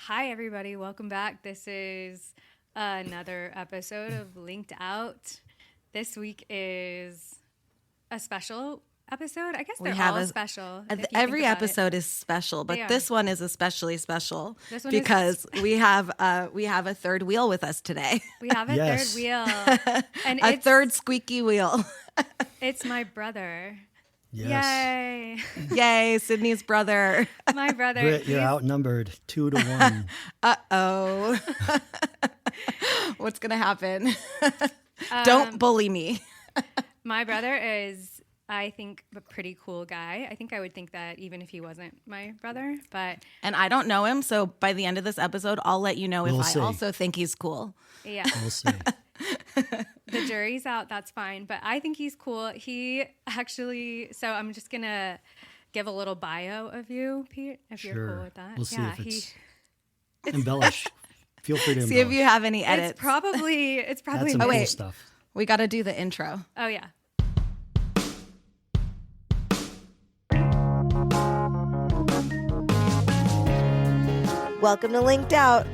Hi, everybody. Welcome back. This is another episode of Linked Out. This week is a special episode. I guess they're all special. Every episode is special, but this one is especially special because we have a third wheel with us today. We have a third wheel. And a third squeaky wheel. It's my brother. Yes. Yay. Yay, Sydney's brother. My brother. Brit, you're outnumbered 2-1. Uh-oh. What's going to happen? Don't bully me. My brother is, I think, a pretty cool guy. I think I would think that even if he wasn't my brother. And I don't know him, so by the end of this episode, I'll let you know I also think he's cool. Yeah. We'll see. The jury's out, that's fine. But I think he's cool. He actually, so I'm just going to give a little bio of you, Pete, if you're cool with that. We'll see if it's embellish. Feel free to embellish. See if you have any edits. It's probably That's some cool stuff. We got to do the intro. Oh, yeah. Welcome to Linked Out.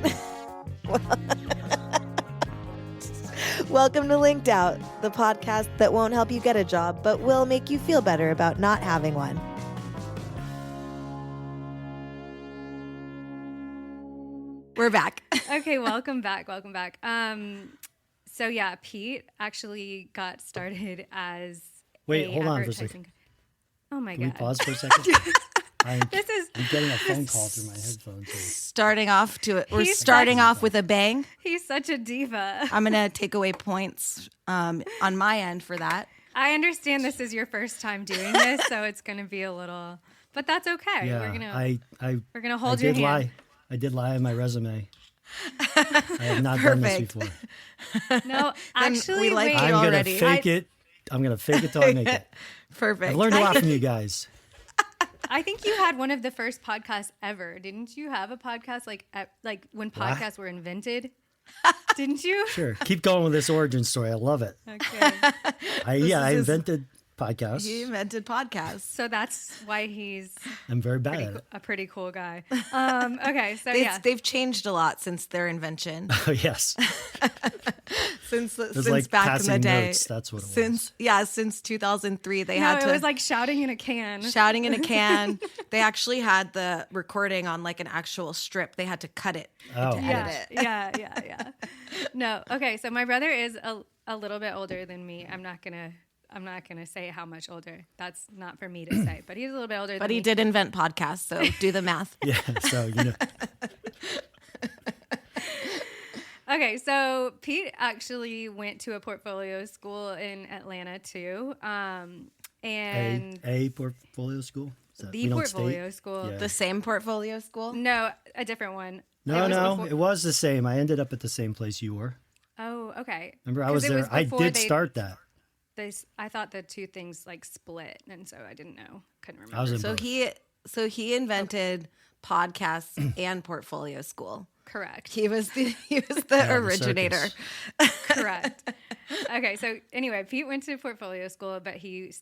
Welcome to Linked Out, the podcast that won't help you get a job, but will make you feel better about not having one. We're back. Okay, welcome back. So yeah, Pete actually got started as hold on for a second. Oh my Can God. we pause for a second? I'm getting a phone call through my headphones. We're starting off with a bang. He's such a diva. I'm going to take away points on my end for that. I understand this is your first time doing this, so it's going to be a little, but that's okay. Yeah, we're gonna hold your hand. I did lie on my resume. I have not done this before. No, actually, we like wait. you already. I'm gonna fake it till I make it. Perfect. I've learned a lot from you guys. I think you had one of the first podcasts ever. Didn't you have a podcast like when podcasts were invented? Didn't you? Sure. Keep going with this origin story. I love it. Okay. I invented podcasts. He invented podcasts. So that's why he's I'm very bad at it. a pretty cool guy. Okay, so They've changed a lot since their invention. Oh, yes. since like back in the day. Notes, that's what it was. Since 2003, it was like shouting in a can. Shouting in a can. They actually had the recording on like an actual strip. They had to cut it to edit it. Yeah. No, okay. So my brother is a little bit older than me. I'm not gonna say how much older. That's not for me to say. But he's a little bit older. But he did invent podcasts, so do the math. Yeah. So Okay, so Pete actually went to a portfolio school in Atlanta too, and a portfolio school. The portfolio school. Yeah. The same portfolio school? No, a different one. No, it was the same. I ended up at the same place you were. Oh, okay. Remember, I was there. I did start that. I thought the two things like split, and so I didn't know. Couldn't remember. I was in both. he invented podcasts and portfolio school. Correct. He was the originator. Correct. Okay, so anyway, Pete went to portfolio school, but you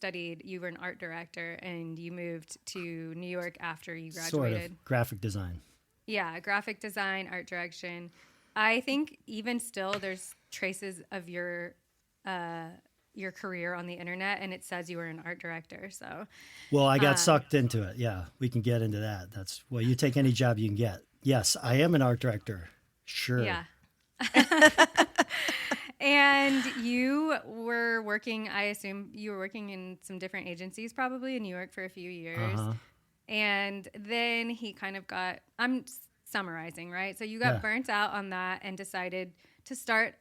were an art director, and you moved to New York after you graduated. Sort of graphic design. Yeah, graphic design, art direction. I think even still there's traces of your career on the internet, and it says you were an art director. So, well, I got sucked into it. Yeah, we can get into that. You take any job you can get. Yes, I am an art director. Sure. Yeah. And you were working, I assume you were working in some different agencies probably in New York for a few years. Uh-huh. And then he kind of I'm summarizing, right? So you got burnt out on that and decided to start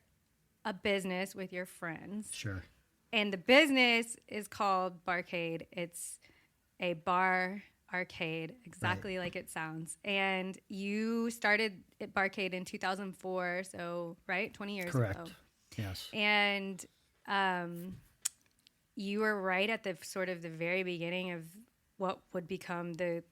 a business with your friends. Sure. And the business is called Barcade. It's a bar arcade, exactly like it sounds. And you started at Barcade in 2004, so, right? 20 years Correct. ago. Yes. And you were right at the sort of the very beginning of what would become the,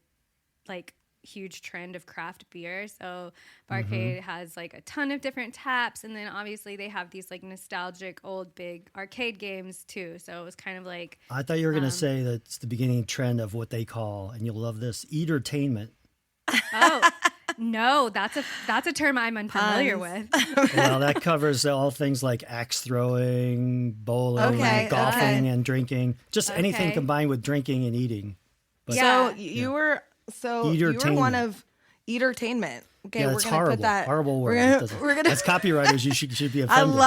like, huge trend of craft beer. So Barcade has like a ton of different taps, and then obviously they have these like nostalgic old big arcade games too. So it was kind of like, I thought you were going to say that's the beginning trend of what they call, and you'll love this, eatertainment. Oh, No, that's a term I'm unfamiliar with. Well, that covers all things like axe throwing, bowling, golfing, and drinking. Just anything combined with drinking and eating. But so you were one of Eatertainment. Okay, yeah, we're gonna put that horrible word. As copywriters, you should be offended.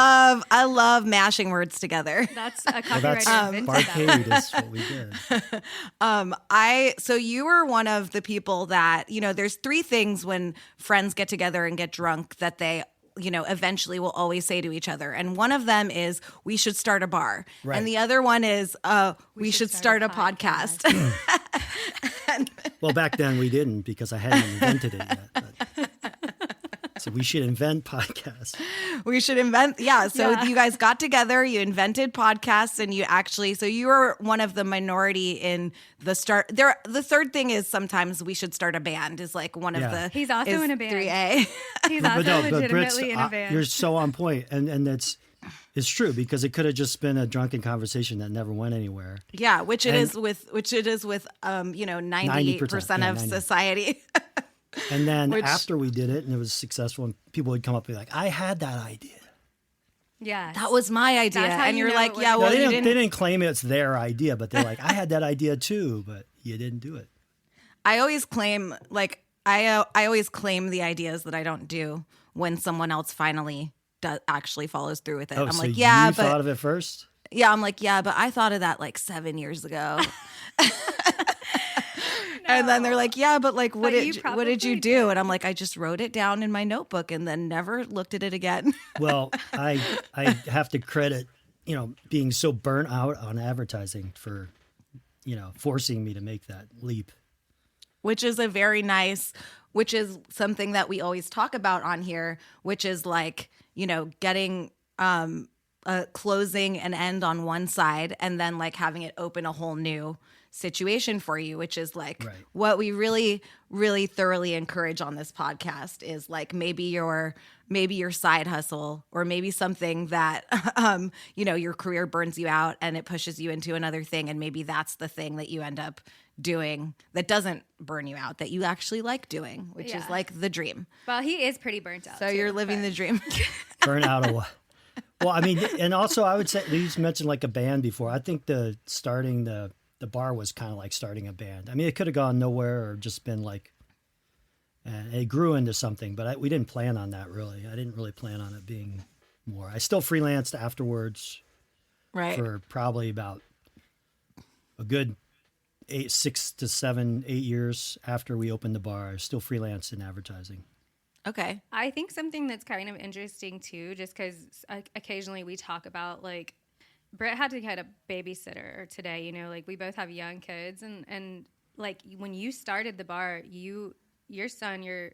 I love mashing words together. That's a copywriter. Barcade is what we did. So you were one of the people that, there's 3 things when friends get together and get drunk that they eventually will always say to each other. And one of them is, we should start a bar. Right. And the other one is, we should start a podcast. Well, back then we didn't, because I hadn't invented it yet. So we should invent podcasts. We should invent. Yeah. So you guys got together, you invented podcasts, and so you were one of the minority in the start. The third thing is sometimes we should start a band is like one of the. He's also in a band. 3A. He's also legitimately in a band. You're so on point. And it's true, because it could have just been a drunken conversation that never went anywhere. Yeah. Which it is with 98% of society. And then after we did it and it was successful, and people would come up and be like, I had that idea. Yeah. That was my idea. And you're like, yeah, well, they didn't claim it's their idea, but they're like, I had that idea too, but you didn't do it. I always claim, I always claim the ideas that I don't do when someone else finally actually follows through with it. Oh, I'm so like, yeah, you thought of it first? Yeah, I'm like, yeah, but I thought of that 7 years ago. And then they're like, yeah, but what did you do? And I'm like, I just wrote it down in my notebook and then never looked at it again. Well, I have to credit, being so burnt out on advertising for, forcing me to make that leap. Which is which is something that we always talk about on here, which is getting a closing and end on one side and then having it open a whole new situation for you, which is what we really, really thoroughly encourage on this podcast is maybe your side hustle, or maybe something that, your career burns you out and it pushes you into another thing. And maybe that's the thing that you end up doing that doesn't burn you out, that you actually like doing, which is the dream. Well, he is pretty burnt out. So you're living the dream. Burn out of what? Well, I mean, and also I would say, you mentioned a band before. I think starting the bar was kind of like starting a band. I mean, it could have gone nowhere or just been it grew into something, but we didn't plan on that really. I didn't really plan on it being more. I still freelanced afterwards, right? For probably about a good 6 to 7, 8 years after we opened the bar. I still freelanced in advertising. Okay. I think something that's kind of interesting too, just because occasionally we talk about Brit had to get a babysitter today, we both have young kids, and when you started the bar, your son,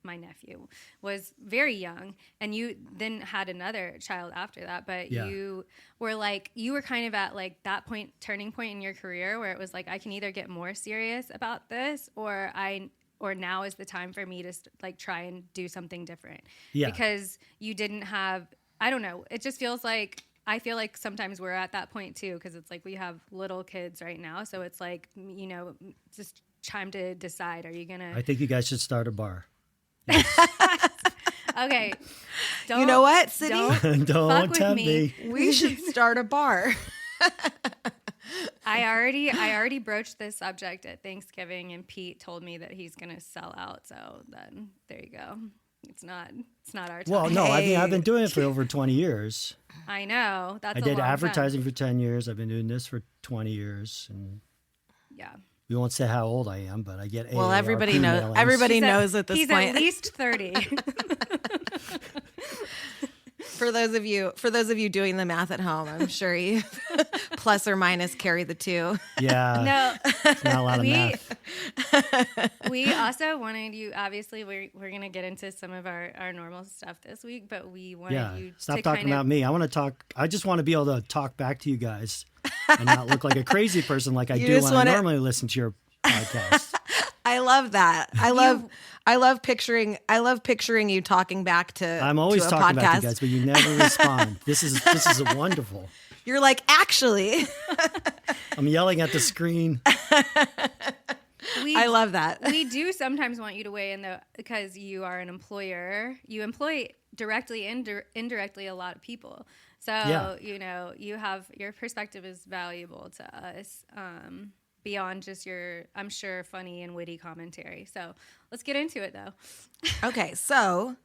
my nephew, was very young, and you then had another child after that, but you were kind of at that turning point in your career where it was I can either get more serious about this, or now is the time for me to try and do something different. Yeah. Because you didn't have, I don't know, it just feels I feel sometimes we're at that point too, because it's we have little kids right now. So it's just time to decide. Are you going to... I think you guys should start a bar. Yes. Okay. You know what, Sydney? Don't tempt me. We should start a bar. I already broached this subject at Thanksgiving, and Pete told me that he's going to sell out. So then there you go. It's not our time. Well, no, I mean, I've been doing it for over 20 years. I know. I did advertising for 10 years. I've been doing this for 20 years. And yeah. We won't say how old I am, but I get Well, everybody knows. Everybody knows at this point. He's at least 30. For those of you doing the math at home, I'm sure you plus or minus carry the 2. Yeah. No. It's not a lot of math. We also wanted you, obviously, we're going to get into some of our normal stuff this week, but we wanted you to stop talking about me. I just want to be able to talk back to you guys and not look like a crazy person like I do when I normally listen to your podcast. I love that. I love picturing you talking back to I'm always to a talking podcast. back to you guys, but you never respond. This is wonderful. You're actually. I'm yelling at the screen. I love that. We do sometimes want you to weigh in, though, because you are an employer. You employ directly and indirectly a lot of people. So, your perspective is valuable to us beyond just your, I'm sure, funny and witty commentary. So let's get into it, though. Okay, so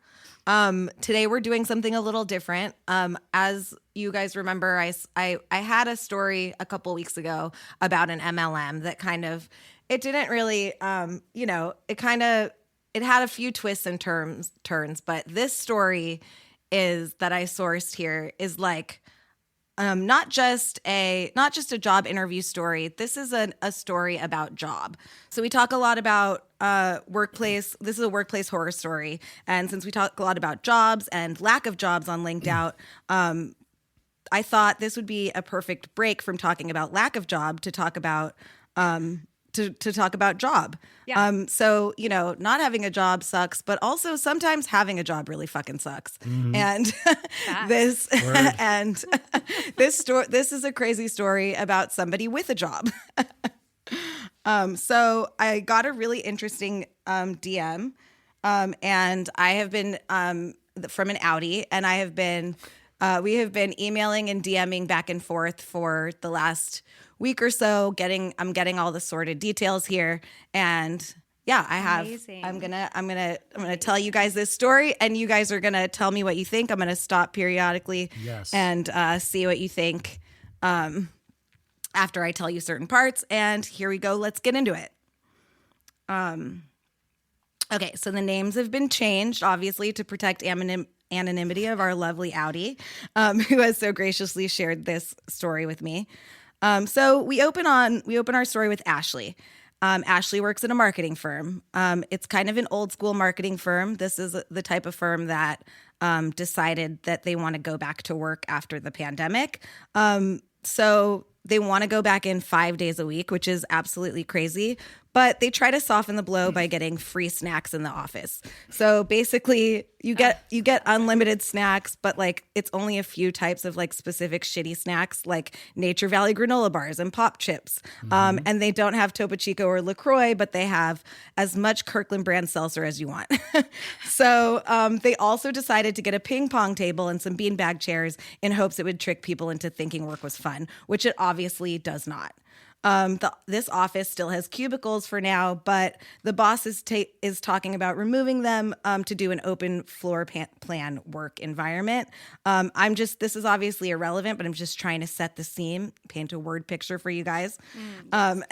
today we're doing something a little different. As you guys remember, I had a story a couple weeks ago about an MLM that it didn't really, it had a few twists and turns, but this story that I sourced here is like, not just a job interview story. This is a story about job. So we talk a lot about workplace. This is a workplace horror story. And since we talk a lot about jobs and lack of jobs on Linked Out, I thought this would be a perfect break from talking about lack of job to talk about to talk about job. Yeah. So, not having a job sucks, but also sometimes having a job really fucking sucks. Mm-hmm. And this is a crazy story about somebody with a job. So I got a really interesting DM, and I have been from an Audi, and we have been emailing and DMing back and forth for the last week or so. I'm getting all the sorted details here, and yeah, Amazing. I'm gonna tell you guys this story, and you guys are gonna tell me what you think. I'm gonna stop periodically, and see what you think after I tell you certain parts. And here we go. Let's get into it. Okay, so the names have been changed, obviously, to protect anonymity of our lovely Audi, who has so graciously shared this story with me. So we open our story with Ashley. Ashley works at a marketing firm. It's kind of an old school marketing firm. This is the type of firm that decided that they want to go back to work after the pandemic. So they want to go back in 5 days a week, which is absolutely crazy. But they try to soften the blow by getting free snacks in the office. So basically, you get unlimited snacks, but like it's only a few types of like specific shitty snacks, like Nature Valley granola bars and pop chips. Mm-hmm. And they don't have Topo Chico or LaCroix, but they have as much Kirkland brand seltzer as you want. So they also decided to get a ping pong table and some beanbag chairs in hopes it would trick people into thinking work was fun, which it obviously does not. This office still has cubicles for now, but the boss is talking about removing them to do an open floor plan work environment. This is obviously irrelevant, but I'm just trying to set the scene, paint a word picture for you guys. They're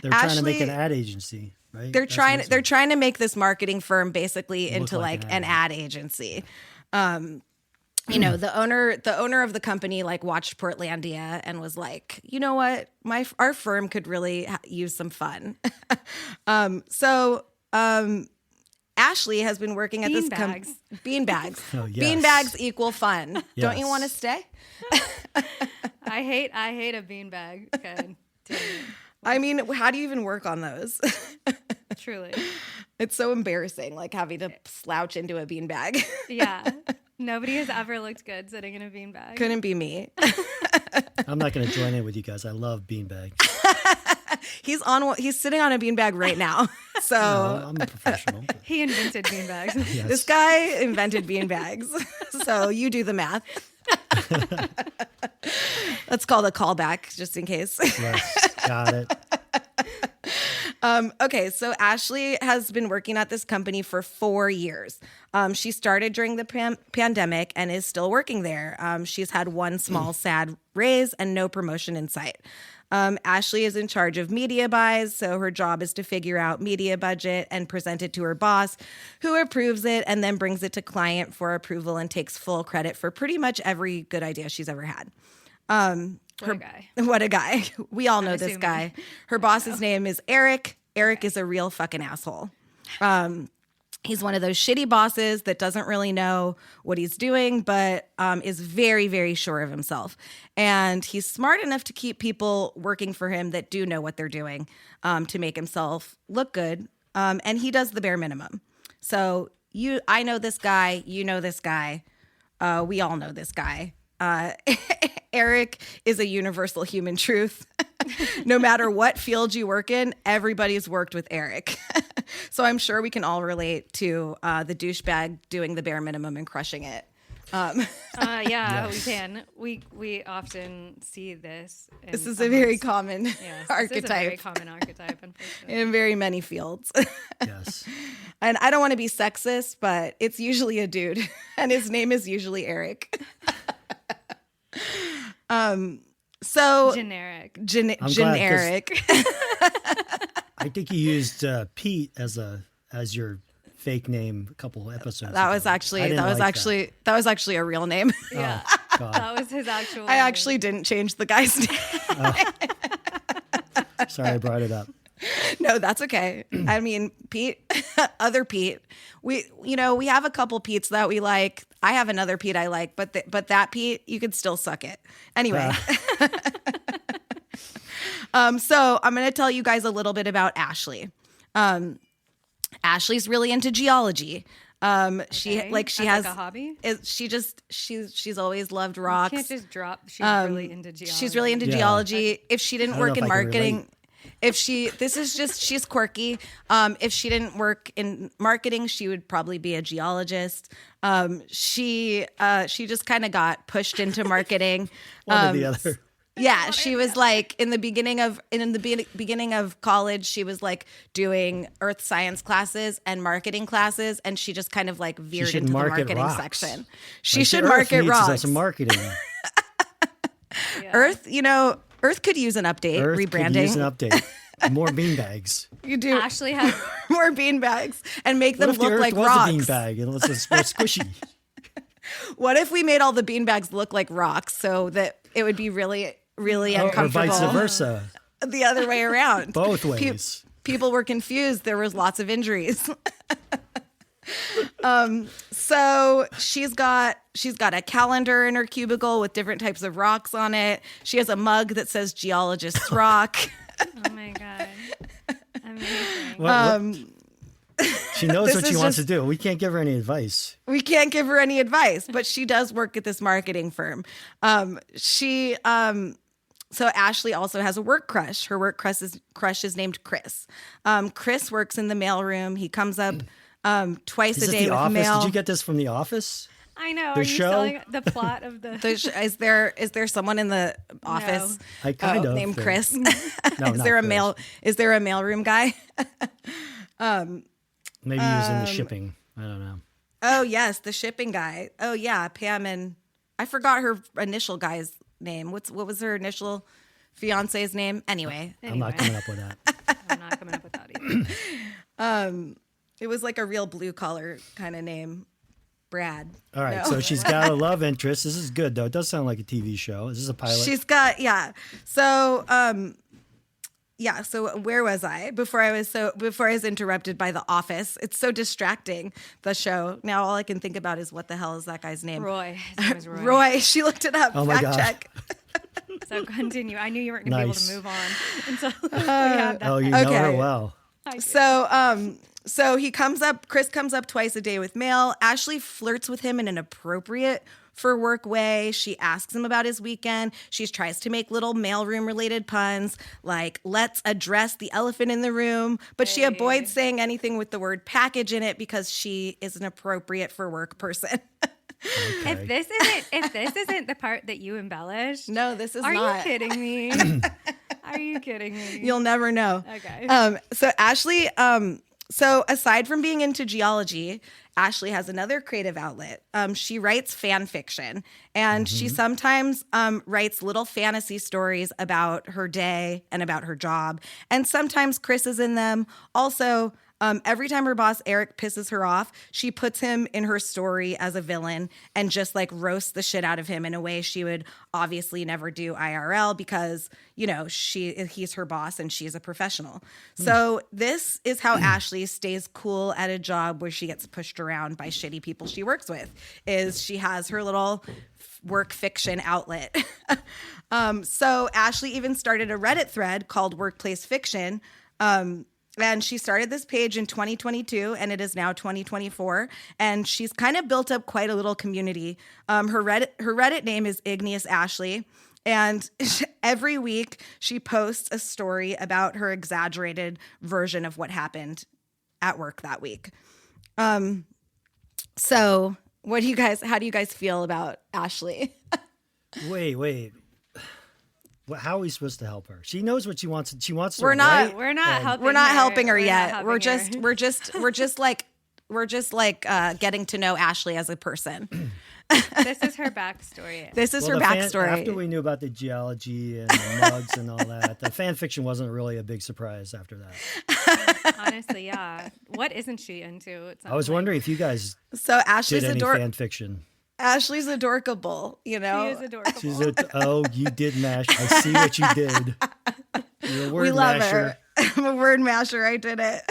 trying to make an ad agency, right? They're trying to make this marketing firm basically into like an ad agency. The owner of the company like watched Portlandia and was like, you know what, our firm could really use some fun. Ashley has been working at this company. Beanbags. Oh, yes. Beanbags equal fun. Yes. Don't you want to stay? I hate a beanbag. Okay. I mean, how do you even work on those? Truly. It's so embarrassing, like having to slouch into a beanbag. Yeah. Nobody has ever looked good sitting in a beanbag. Couldn't be me. I'm not going to join in with you guys. I love beanbags. He's sitting on a beanbag right now. So no, I'm a professional. He invented beanbags. Yes. This guy invented beanbags. So you do the math. Let's call the callback just in case. Yes, got it. Okay, so Ashley has been working at this company for 4 years. She started during the pandemic and is still working there. She's had one small sad raise and no promotion in sight. Ashley is in charge of media buys, so her job is to figure out media budget and present it to her boss, who approves it and then brings it to client for approval and takes full credit for pretty much every good idea she's ever had. What a guy. We all know this guy. Her boss's name is Eric. Eric is a real fucking asshole. He's one of those shitty bosses that doesn't really know what he's doing, but is very, very sure of himself. And he's smart enough to keep people working for him that do know what they're doing to make himself look good. And he does the bare minimum. So I know this guy. You know this guy. We all know this guy. Eric is a universal human truth. No matter what field you work in, everybody's worked with Eric. So I'm sure we can all relate to the douchebag doing the bare minimum and crushing it. Yeah, Yes. we can. We often see this. This is a very common Yes, archetype. This is a very common archetype, unfortunately. In very many fields. Yes. And I don't want to be sexist, but it's usually a dude, and his name is usually Eric. So Generic. I'm glad 'cause generic. I think you used Pete as your fake name a couple episodes That ago. was actually I didn't like that was actually a real name. Yeah. Oh, God. That was his actual I name. actually didn't change the guy's name. Sorry I brought it up. No, that's okay. I mean, Pete, other Pete. We have a couple Petes that we like. I have another Pete I like, but that Pete, you could still suck it. Anyway. So I'm going to tell you guys a little bit about Ashley. Ashley's really into geology. She Okay. like she As has like a hobby. She's always loved You rocks. can't just drop. She's really into geology. She's really into Yeah. geology. If she didn't I don't work know in if I can marketing, she's quirky. If she didn't work in marketing, she would probably be a geologist. She just kind of got pushed into marketing. One or the other. Yeah, she was like in the beginning of college, she was like doing earth science classes and marketing classes, and she just kind of like veered should into the market marketing rocks. section. She Like, should the Earth market needs rocks. some marketing. Yeah. Earth could use an update, Earth rebranding. could use an update. More beanbags. You do Ashley has. more beanbags and make What them if the look Earth like was rocks. a beanbag and it was more squishy? What if we made all the beanbags look like rocks so that it would be really, really Or uncomfortable? vice versa. The other way around. Both ways. People were confused. There was lots of injuries. So she's got a calendar in her cubicle with different types of rocks on it. She has a mug that says Geologist's Rock. Oh my god. Amazing. What- she knows This what she is wants just- to do. We can't give her any advice. We can't give her any advice, but she does work at this marketing firm. So Ashley also has a work crush. Her work crush is named Chris. Chris works in the mailroom. He comes up twice Is a this day The with Office? mail. Did you get this from The Office? I know. The Are you show? selling the plot of the? Is there someone in the office I kind of named think. Chris? No, Is not there a Chris. Is there a mailroom guy? Maybe using the shipping. I don't know. Oh yes, the shipping guy. Oh yeah, Pam and I forgot her initial guy's name. What was her initial fiance's name? Anyway, I'm not coming up with that. I'm not coming up with that either. it was like a real blue collar kind of name. Brad. All right, No. so she's got a love interest. This is good though. It does sound like a TV show. Is this a pilot? She's got So so where was I before I was interrupted by The Office? It's so distracting, the show. Now all I can think about is what the hell is that guy's name? Roy. His name is Roy. Roy. She looked it up. Oh my Fact God. check. So continue. I knew you weren't going to Nice. be able to move on until we had that. Oh, you know her Okay. well. I do. So Chris comes up twice a day with mail. Ashley flirts with him in an appropriate for work way. She asks him about his weekend. She tries to make little mailroom related puns like, let's address the elephant in the room. But she avoids saying anything with the word package in it because she is an appropriate for work person. If this isn't the part that you embellished, No, this is are not. you kidding me? Are you kidding me? You'll never know. Okay. So Ashley, so aside from being into geology, Ashley has another creative outlet. She writes fan fiction, and she sometimes writes little fantasy stories about her day and about her job. And sometimes Chris is in them. Also, every time her boss Eric pisses her off, she puts him in her story as a villain and just like roasts the shit out of him in a way she would obviously never do IRL because, you know, he's her boss and she's a professional. So this is how Ashley stays cool at a job where she gets pushed around by shitty people she works with, is she has her little work fiction outlet. So Ashley even started a Reddit thread called Workplace Fiction. And she started this page in 2022, and it is now 2024. And she's kind of built up quite a little community. Her Reddit name is Igneous Ashley. And every week she posts a story about her exaggerated version of what happened at work that week. So how do you guys feel about Ashley? Wait. How are we supposed to help her? She knows what she wants. She wants to We're not write, helping. We're not her. helping her We're yet. not We're helping her. just like getting to know Ashley as a person. This is her backstory. This is her backstory. After we knew about the geology and the mugs and all that, the fan fiction wasn't really a big surprise after that. Honestly, yeah. What isn't she into? I was wondering if you guys So Ashley's did any fan fiction. Ashley's adorkable, you know. She is adorable. You did mash. I see what you did. You're a word We love masher. her. I'm a word masher. I did it.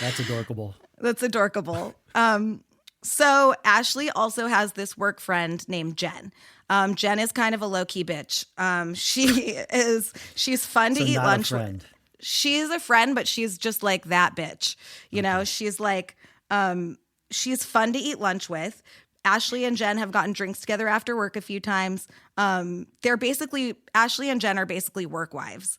That's adorable. That's adorable. So Ashley also has this work friend named Jen. Jen is kind of a low-key bitch. She's fun to eat not lunch a friend. with. She's a friend, but she's just like that bitch. You know, she's like, she's fun to eat lunch with. Ashley and Jen have gotten drinks together after work a few times. Ashley and Jen are basically work wives.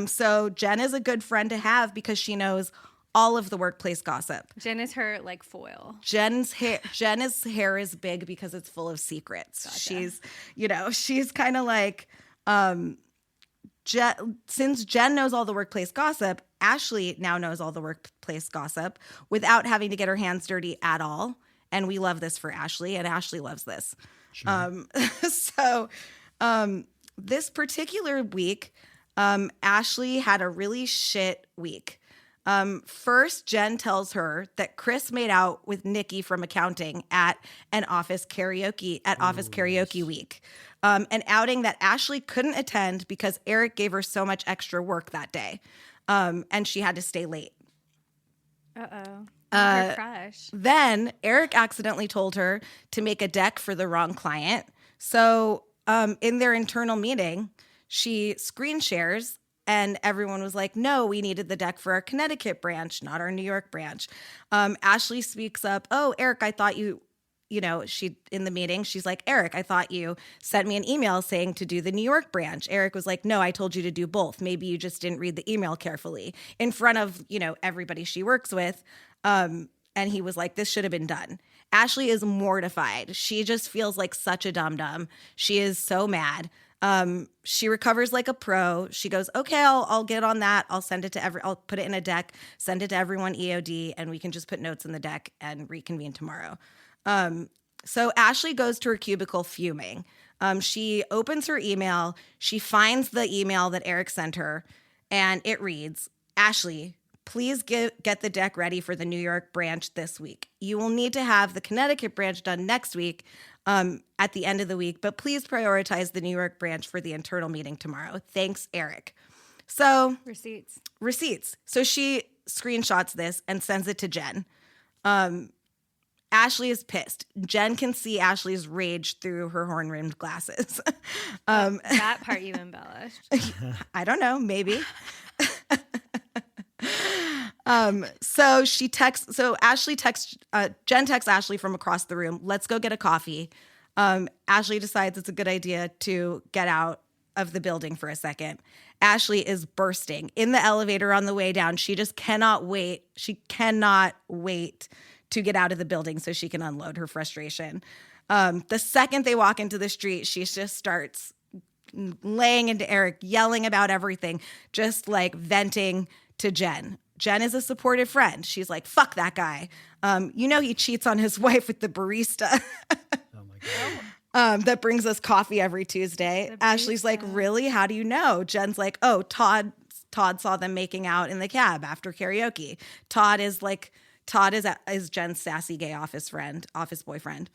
So Jen is a good friend to have because she knows all of the workplace gossip. Jen is her like foil. Jen's hair is big because it's full of secrets. Gotcha. She's kind of like, since Jen knows all the workplace gossip, Ashley now knows all the workplace gossip without having to get her hands dirty at all. And we love this for Ashley, and Ashley loves this. Sure. This particular week, Ashley had a really shit week. First, Jen tells her that Chris made out with Nikki from accounting at office karaoke week. An outing that Ashley couldn't attend because Eric gave her so much extra work that day. And she had to stay late. Uh-oh. Her crush. Then Eric accidentally told her to make a deck for the wrong client. So in their internal meeting, she screen shares and everyone was like, no, we needed the deck for our Connecticut branch, not our New York branch. Ashley speaks up, oh, Eric, I thought in the meeting, she's like, Eric, I thought you sent me an email saying to do the New York branch. Eric was like, no, I told you to do both. Maybe you just didn't read the email carefully in front of, everybody she works with. And he was like, this should have been done. Ashley is mortified. She just feels like such a dum-dum. She is so mad. She recovers like a pro. She goes, okay, I'll get on that. I'll send it to I'll put it in a deck, send it to everyone EOD, and we can just put notes in the deck and reconvene tomorrow. So Ashley goes to her cubicle fuming. She opens her email. She finds the email that Eric sent her, and it reads, Ashley, please get the deck ready for the New York branch this week. You will need to have the Connecticut branch done next week at the end of the week, but please prioritize the New York branch for the internal meeting tomorrow. Thanks, Eric. So receipts. So she screenshots this and sends it to Jen. Ashley is pissed. Jen can see Ashley's rage through her horn-rimmed glasses. That part you embellished. I don't know, maybe. Jen texts Ashley from across the room, let's go get a coffee. Ashley decides it's a good idea to get out of the building for a second. Ashley is bursting in the elevator on the way down. She just cannot wait. She cannot wait to get out of the building so she can unload her frustration. The second they walk into the street, she just starts laying into Eric, yelling about everything, just like venting to Jen. Jen is a supportive friend. She's like, fuck that guy. He cheats on his wife with the barista. Oh my God. That brings us coffee every Tuesday. Ashley's like, really? How do you know? Jen's like, oh, Todd saw them making out in the cab after karaoke. Todd is Jen's sassy gay office boyfriend.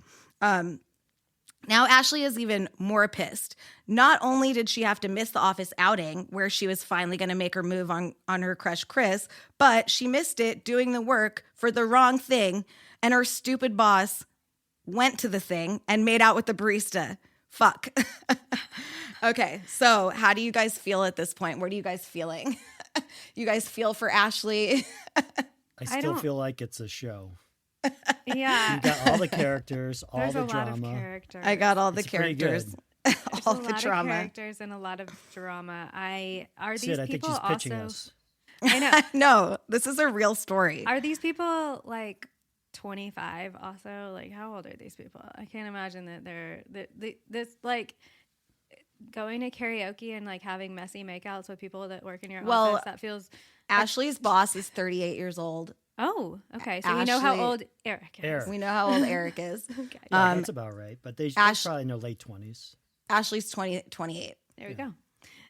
Now Ashley is even more pissed. Not only did she have to miss the office outing where she was finally going to make her move on her crush Chris, but she missed it doing the work for the wrong thing, and her stupid boss went to the thing and made out with the barista. Fuck. Okay, so how do you guys feel at this point? What are you guys feeling? You guys feel for Ashley? I still feel like it's a show. Yeah. You got all the characters, all There's the a lot drama. of characters. I got all the It's pretty characters. good. all a the lot drama. of characters and a lot of drama. Are these Sid, I think people she's pitching also? us. I know. No, this is a real story. Are these people like 25 also? Like, how old are these people? I can't imagine that they're this like going to karaoke and like having messy makeouts with people that work in your office. That feels. Ashley's boss is 38 years old. Oh, okay. So we know how Ashley- old Eric is. Eric. We know how old Eric is. Okay. Yeah, that's about right. But they're probably in their late 20s. Ashley's 28. There we go.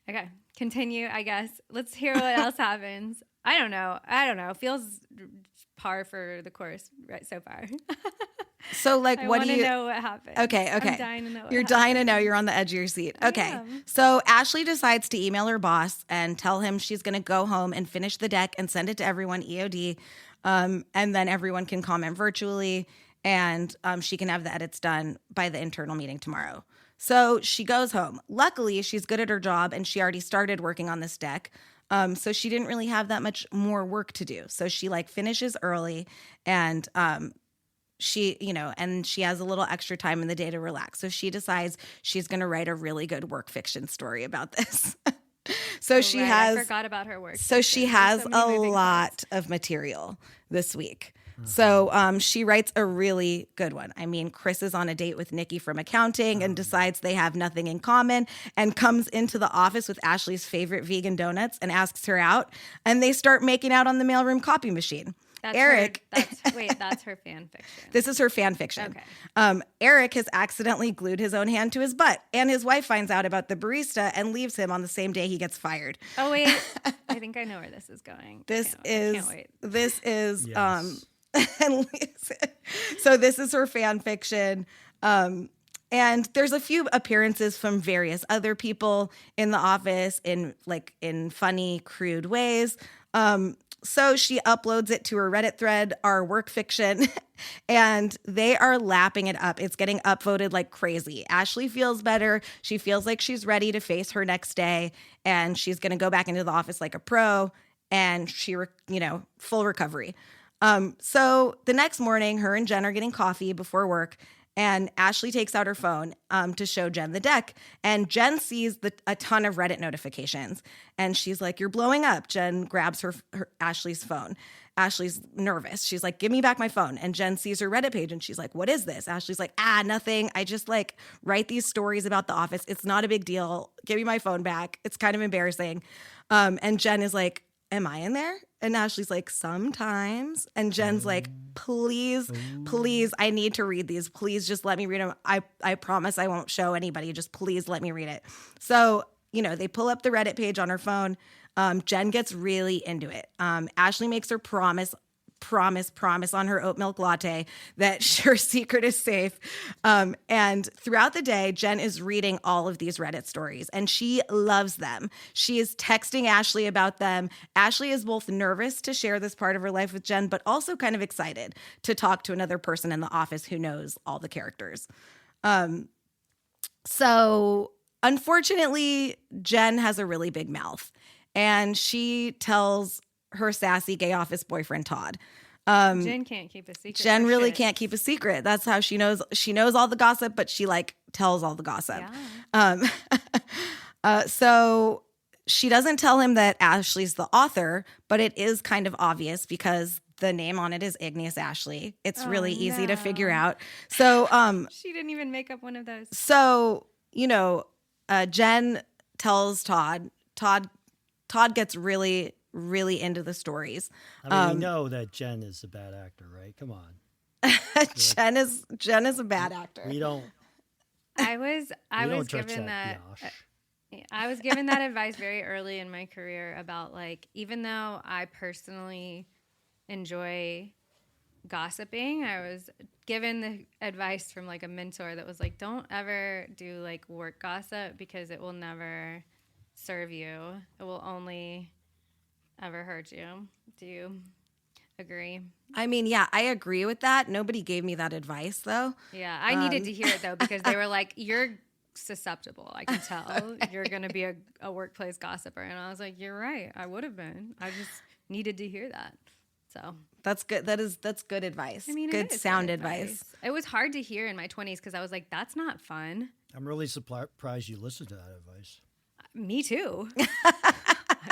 Okay. Continue, I guess. Let's hear what else happens. I don't know. Feels par for the course right so far. So, like, I what do you know what happened. Okay. I'm dying to know. You're dying to know. You're on the edge of your seat. Okay. am. So Ashley decides to email her boss and tell him she's going to go home and finish the deck and send it to everyone EOD. And then everyone can comment virtually, and she can have the edits done by the internal meeting tomorrow. So she goes home. Luckily, she's good at her job, and she already started working on this deck. So she didn't really have that much more work to do. So she like finishes early, and she, and she has a little extra time in the day to relax. So she decides she's going to write a really good work fiction story about this. So she has. I forgot about her work. So she has a lot of material this week. So she writes a really good one. I mean, Chris is on a date with Nikki from accounting and decides they have nothing in common and comes into the office with Ashley's favorite vegan donuts and asks her out. And they start making out on the mailroom copy machine. That's Eric. That's her fan fiction. This is her fan fiction. Okay. Eric has accidentally glued his own hand to his butt, and his wife finds out about the barista and leaves him on the same day he gets fired. Oh, wait. I think I know where this is going. I can't wait. This is Yes. So this is her fan fiction. And there's a few appearances from various other people in the office in funny, crude ways. So she uploads it to her Reddit thread, our work fiction, and they are lapping it up. It's getting upvoted like crazy. Ashley feels better. She feels like she's ready to face her next day, and she's going to go back into the office like a pro, and full recovery. So the next morning, her and Jen are getting coffee before work, and Ashley takes out her phone to show Jen the deck. And Jen sees a ton of Reddit notifications. And she's like, "You're blowing up." Jen grabs her Ashley's phone. Ashley's nervous. She's like, "Give me back my phone." And Jen sees her Reddit page and she's like, "What is this?" Ashley's like, "Nothing. I just write these stories about the office. It's not a big deal. Give me my phone back. It's kind of embarrassing." And Jen is like, "Am I in there?" And Ashley's like, "Sometimes." And Jen's like, please, I need to read these. Please just let me read them. I promise I won't show anybody. Just please let me read it. So, they pull up the Reddit page on her phone. Jen gets really into it. Ashley makes her promise on her oat milk latte that her secret is safe. And throughout the day, Jen is reading all of these Reddit stories and she loves them. She is texting Ashley about them. Ashley is both nervous to share this part of her life with Jen, but also kind of excited to talk to another person in the office who knows all the characters. So unfortunately, Jen has a really big mouth and she tells her sassy gay office boyfriend Todd. Jen can't keep a secret. Jen really can't keep a secret. That's how she knows. She knows all the gossip, but she tells all the gossip. Yeah. So she doesn't tell him that Ashley's the author, but it is kind of obvious because the name on it is Igneous Ashley. It's really easy to figure out. So she didn't even make up one of those. So Jen tells Todd. Todd gets really into the stories. I mean, we know that Jen is a bad actor, right? Come on. Jen is a bad actor. We don't. I was judge given that. I was given that advice very early in my career about even though I personally enjoy gossiping, I was given the advice from a mentor that was don't ever do work gossip because it will never serve you. It will only ever hurt you. Do you agree? I mean, yeah, I agree with that. Nobody gave me that advice though. Yeah, I needed to hear it though because they were like, "You're susceptible. I can tell you're going to be a workplace gossiper." And I was like, "You're right. I would have been. I just needed to hear that." So, That's good. That's good advice. I mean, good it is sound good advice. It was hard to hear in my 20s because I was like, that's not fun. I'm really surprised you listened to that advice. Me too.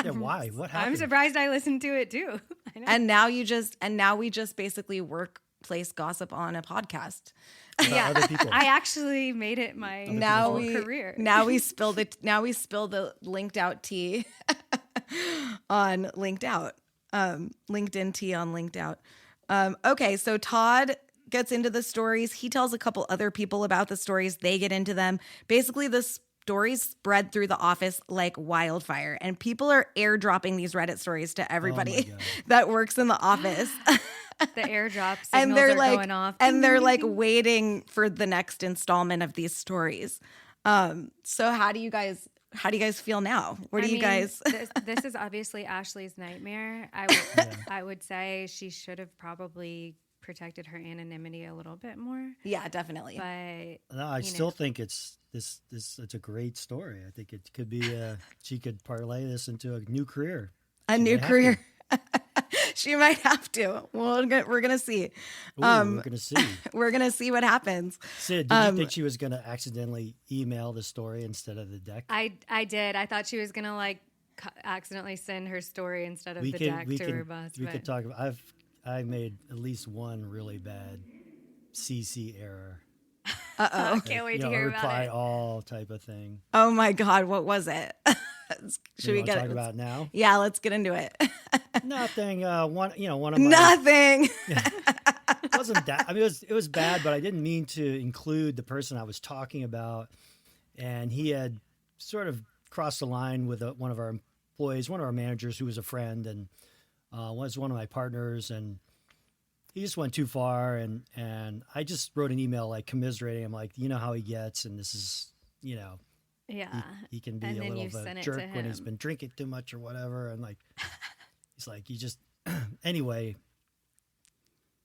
Yeah, why? What happened? I'm surprised I listened to it too. I know. And now we just basically workplace gossip on a podcast. About other people. I actually made it my whole career. Now we spill the linked out tea on linked out. LinkedIn tea on linked out. Okay, so Todd gets into the stories. He tells a couple other people about the stories. They get into them. Basically, the stories spread through the office like wildfire, and people are airdropping these Reddit stories to everybody that works in the office. The airdrop signals And they're are like, going off. and they're like waiting for the next installment of these stories. So how do you guys feel now? What do you guys? This is obviously Ashley's nightmare. I would say she should have probably protected her anonymity a little bit more. Yeah, definitely. But No, I still think it's a great story. I think it could be she could parlay this into a new career. A new career. She might have to. Well, we're gonna see. Ooh, we're gonna see. We're gonna see what happens. Syd, did you think she was gonna accidentally email the story instead of the deck? I did. I thought she was gonna like accidentally send her story instead of the deck to her boss. We could talk about. I've made at least one really bad CC error. Uh-oh. I can't wait to hear about reply it. all type of thing. Oh my God, what was it? Should we get talk about it now? Yeah, let's get into it. Nothing. One of my Nothing. It wasn't that. I mean, it was bad, but I didn't mean to include the person I was talking about, and he had sort of crossed the line with one of our employees, one of our managers, who was a friend and was one of my partners, and he just went too far, and I just wrote an email like commiserating him, like, you know how he gets, and this is, Yeah. he can be And a then little you of a sent it jerk to when he's him. been drinking too much or whatever, and like he's like, you just anyway,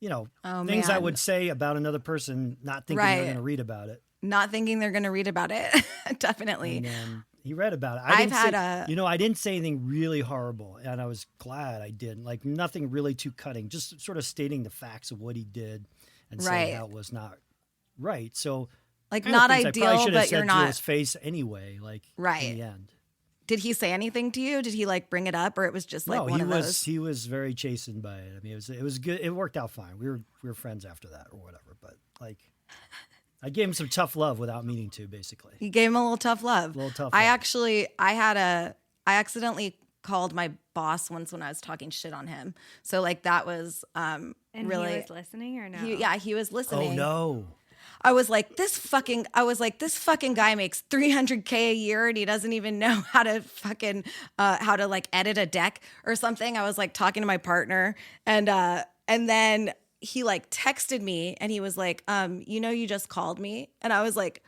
Oh, things I man. would say about another person, not thinking Right. they're going to read about it. Not thinking they're going to read about it. Definitely. And then he read about it. I didn't say anything really horrible, and I was glad I didn't. Like, nothing really too cutting, just sort of stating the facts of what he did and saying Right. how it was not right. So, Like, kind of not things I probably ideal, should have but you're said to not. his face anyway. Like, Right. in the end. Did he say anything to you? Did he like bring it up, or it was just like one of those? He was very chastened by it. I mean, it was good. It worked out fine. We were friends after that or whatever. But like, I gave him some tough love without meaning to, basically. You gave him a little tough love. I accidentally called my boss once when I was talking shit on him. So like that was And really. he was listening or no? He was listening. Oh no. I was like, this fucking guy makes $300K a year and he doesn't even know how to fucking how to like edit a deck or something. I was like talking to my partner, and then he like texted me and he was like, you just called me, and I was like,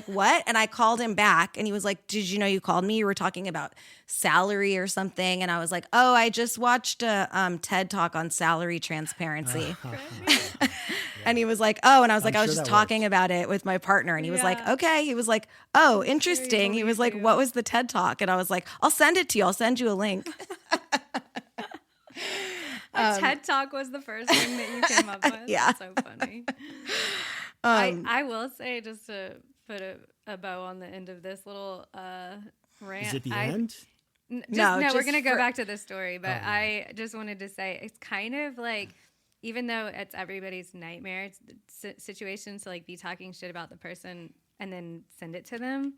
what? And I called him back and he was like, did you know you called me? You were talking about salary or something. And I was like, oh, I just watched a TED talk on salary transparency. And he was like, oh, and I was like, I was just talking about it with my partner. And he was like, okay. He was like, oh, interesting. He was like, what was the TED talk? And I was like, I'll send it to you. I'll send you a link. A TED Talk was the first thing that you came up with. Yeah. That's so funny. I will say, just to put a bow on the end of this little rant. Is it the end? No, we're just going to go back to the story, but I just wanted to say it's kind of like, even though it's everybody's nightmare, it's situations to like be talking shit about the person and then send it to them.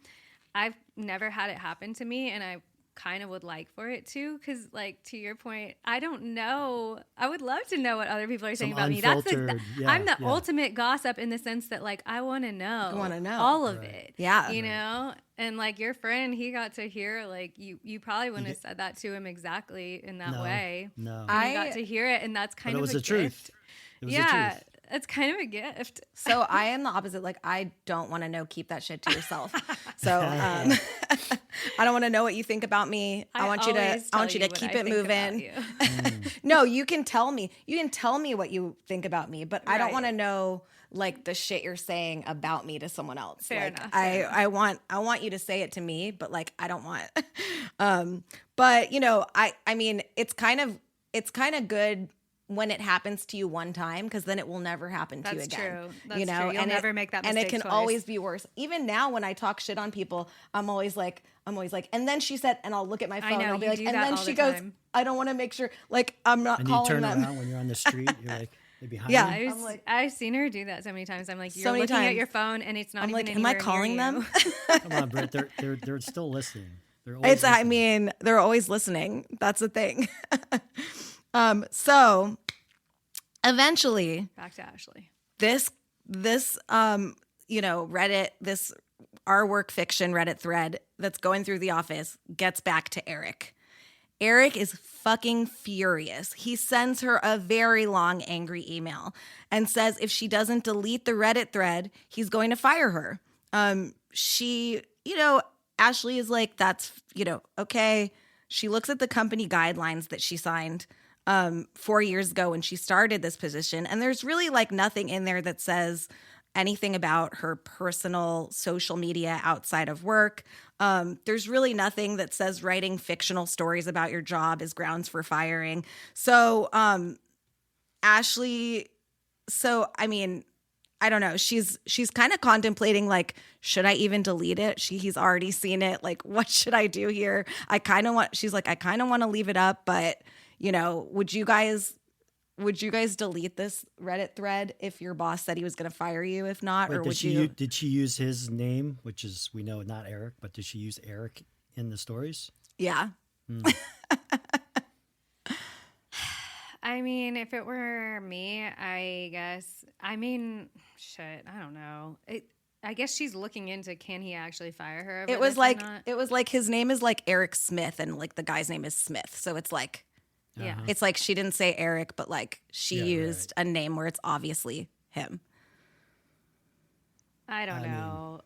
I've never had it happen to me, and I kind of would like for it to, because like to your point, I don't know. I would love to know what other people are saying about me. I'm the ultimate gossip in the sense that like I want to know. I want to know all of it. Yeah, you know. And like your friend, he got to hear like you probably wouldn't have said that to him exactly in that way. No, I got to hear it, and that's kind of it was a the gift. truth. It was the truth. It's kind of a gift. So I am the opposite. Like, I don't want to know. Keep that shit to yourself. So I don't want to know what you think about me. I want you to keep it moving. No, you can tell me. You can tell me what you think about me, but I don't want to know like the shit you're saying about me to someone else. Fair like, enough. I want you to say it to me, but like I don't want. But I mean, it's kind of good when it happens to you one time, because then it will never happen to you That's again. true. That's true. You'll never make that and mistake it can twice. always be worse. Even now, when I talk shit on people, I'm always like, and then she said, and I'll look at my phone I know, and I'll be you like, do and that then all she the goes, time. I don't want to make sure, like, I'm not And you calling turn them. around when you're on the street. You're like, they're behind Yeah. you. I've seen her do that so many times. I'm like, you're So many looking at times. your phone and it's not I'm even like, am anywhere I calling near them? you. Come on, Britt. They're still listening. They're always I listening. mean, they're always listening. That's the thing. So eventually Back to Ashley. this Reddit, this our work fiction Reddit thread that's going through the office gets back to Eric. Eric is fucking furious. He sends her a very long, angry email and says if she doesn't delete the Reddit thread, he's going to fire her. Ashley is like, that's, okay. She looks at the company guidelines that she signed 4 years ago when she started this position. And there's really like nothing in there that says anything about her personal social media outside of work. There's really nothing that says writing fictional stories about your job is grounds for firing. So Ashley, I don't know. She's kind of contemplating like, should I even delete it? He's already seen it. Like, what should I do here? She's like, I kind of want to leave it up, but would you guys delete this Reddit thread if your boss said he was going to fire you? If not, Wait, or would you? Did she use his name, which is, we know, not Eric, but did she use Eric in the stories? Yeah. I mean, if it were me, I guess. I mean, shit. I don't know. I guess she's looking into can he actually fire her? Over It was this or like not? his name is like Eric Smith, and like the guy's name is Smith. So it's like, Yeah. it's like she didn't say Eric, but like she Yeah, used a name where it's obviously him. I don't I mean, know.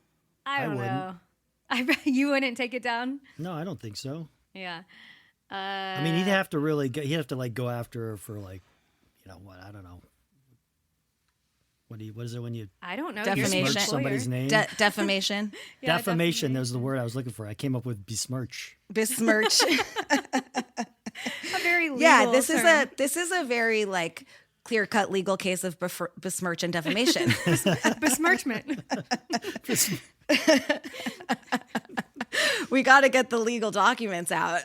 I don't wouldn't. know. You wouldn't take it down? No, I don't think so. Yeah. I mean, he'd have to like go after her for like, what? I don't know. What is it when you I don't know. Defamation. You're the besmirch somebody's employer. name? Defamation, Yeah, Defamation. That was the word I was looking for. I came up with besmirch. besmirch. A very legal Yeah, this term. is a very like clear-cut legal case of besmirch and defamation. Besmirchment. We got to get the legal documents out.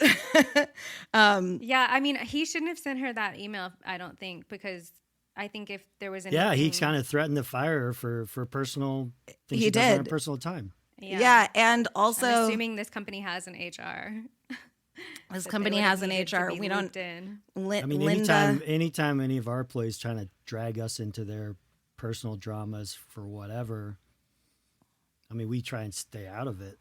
Yeah, I mean, he shouldn't have sent her that email, I don't think, because I think if there was anything... Yeah, he kind of threatened to fire her for personal things He she does on her did. personal time. Yeah, and also I'm assuming this company has an HR. this that company they would has have an needed to HR. be We don't. looped in. I mean, Linda. anytime any of our employees trying to drag us into their personal dramas for whatever, I mean, we try and stay out of it.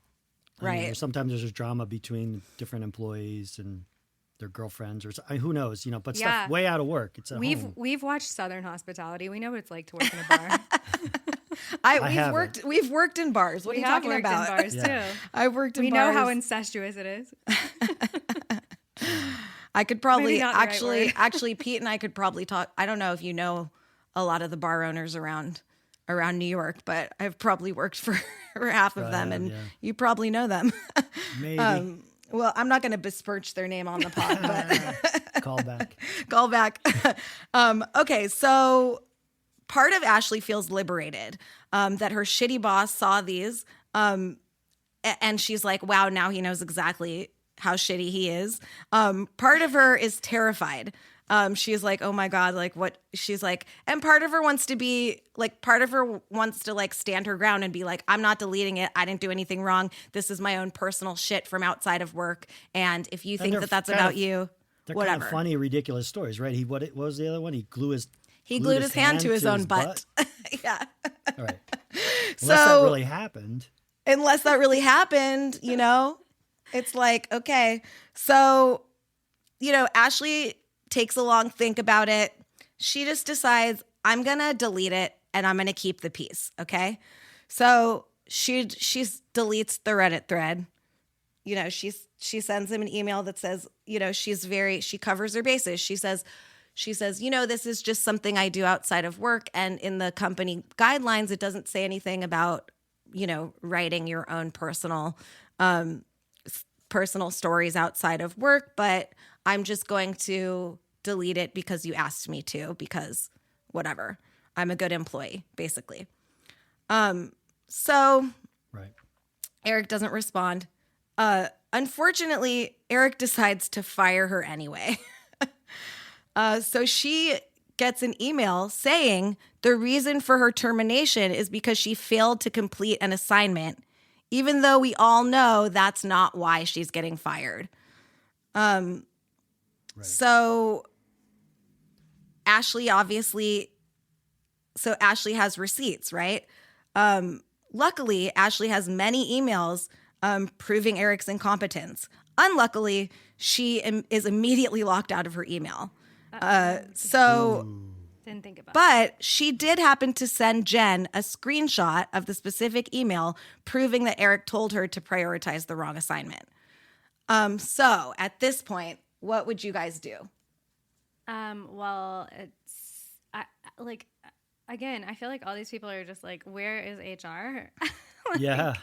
I mean, Right. sometimes there's a drama between different employees and their girlfriends, or I mean, who knows, but Yeah. stuff way out of work. It's at home. We've watched Southern Hospitality. We know what it's like to work in a bar. We've worked in bars. What are you have talking worked about? in bars Yeah. too. I've worked in We bars. know how incestuous it is. I could probably Maybe not the right actually Pete and I could probably talk. I don't know if you know a lot of the bar owners around New York, but I've probably worked for half of them, and yeah. you probably know them. Maybe Well, I'm not going to besmirch their name on the pod, but call back. call back. Okay, so part of Ashley feels liberated that her shitty boss saw these, and she's like, wow, now he knows exactly how shitty he is. Part of her is terrified. She's like, oh my God, like what? She's like, and part of her wants to like stand her ground and be like, I'm not deleting it. I didn't do anything wrong. This is my own personal shit from outside of work. And if you think they're that that's kind about of- you, They're whatever. kind of funny, ridiculous stories, right? What was the other one? He glued his hand to his own butt. Yeah. All right. Unless So- that really happened. Unless that really happened, it's like, okay. So, Ashley takes a long think about it. She just decides, I'm going to delete it and I'm going to keep the peace. Okay. So she deletes the Reddit thread. She sends him an email that says, she covers her bases. She says, this is just something I do outside of work. And in the company guidelines, it doesn't say anything about, writing your own personal stories outside of work, but I'm just going to delete it because you asked me to, because whatever. I'm a good employee, basically. So Right. Eric doesn't respond. Unfortunately, Eric decides to fire her anyway. So she gets an email saying the reason for her termination is because she failed to complete an assignment, even though we all know that's not why she's getting fired. Right. So Ashley has receipts, right? Luckily, Ashley has many emails proving Eric's incompetence. Unluckily, she is immediately locked out of her email. Didn't think about it. But she did happen to send Jen a screenshot of the specific email proving that Eric told her to prioritize the wrong assignment. So at this point, what would you guys do? Well, again, I feel like all these people are just like, where is HR? Yeah.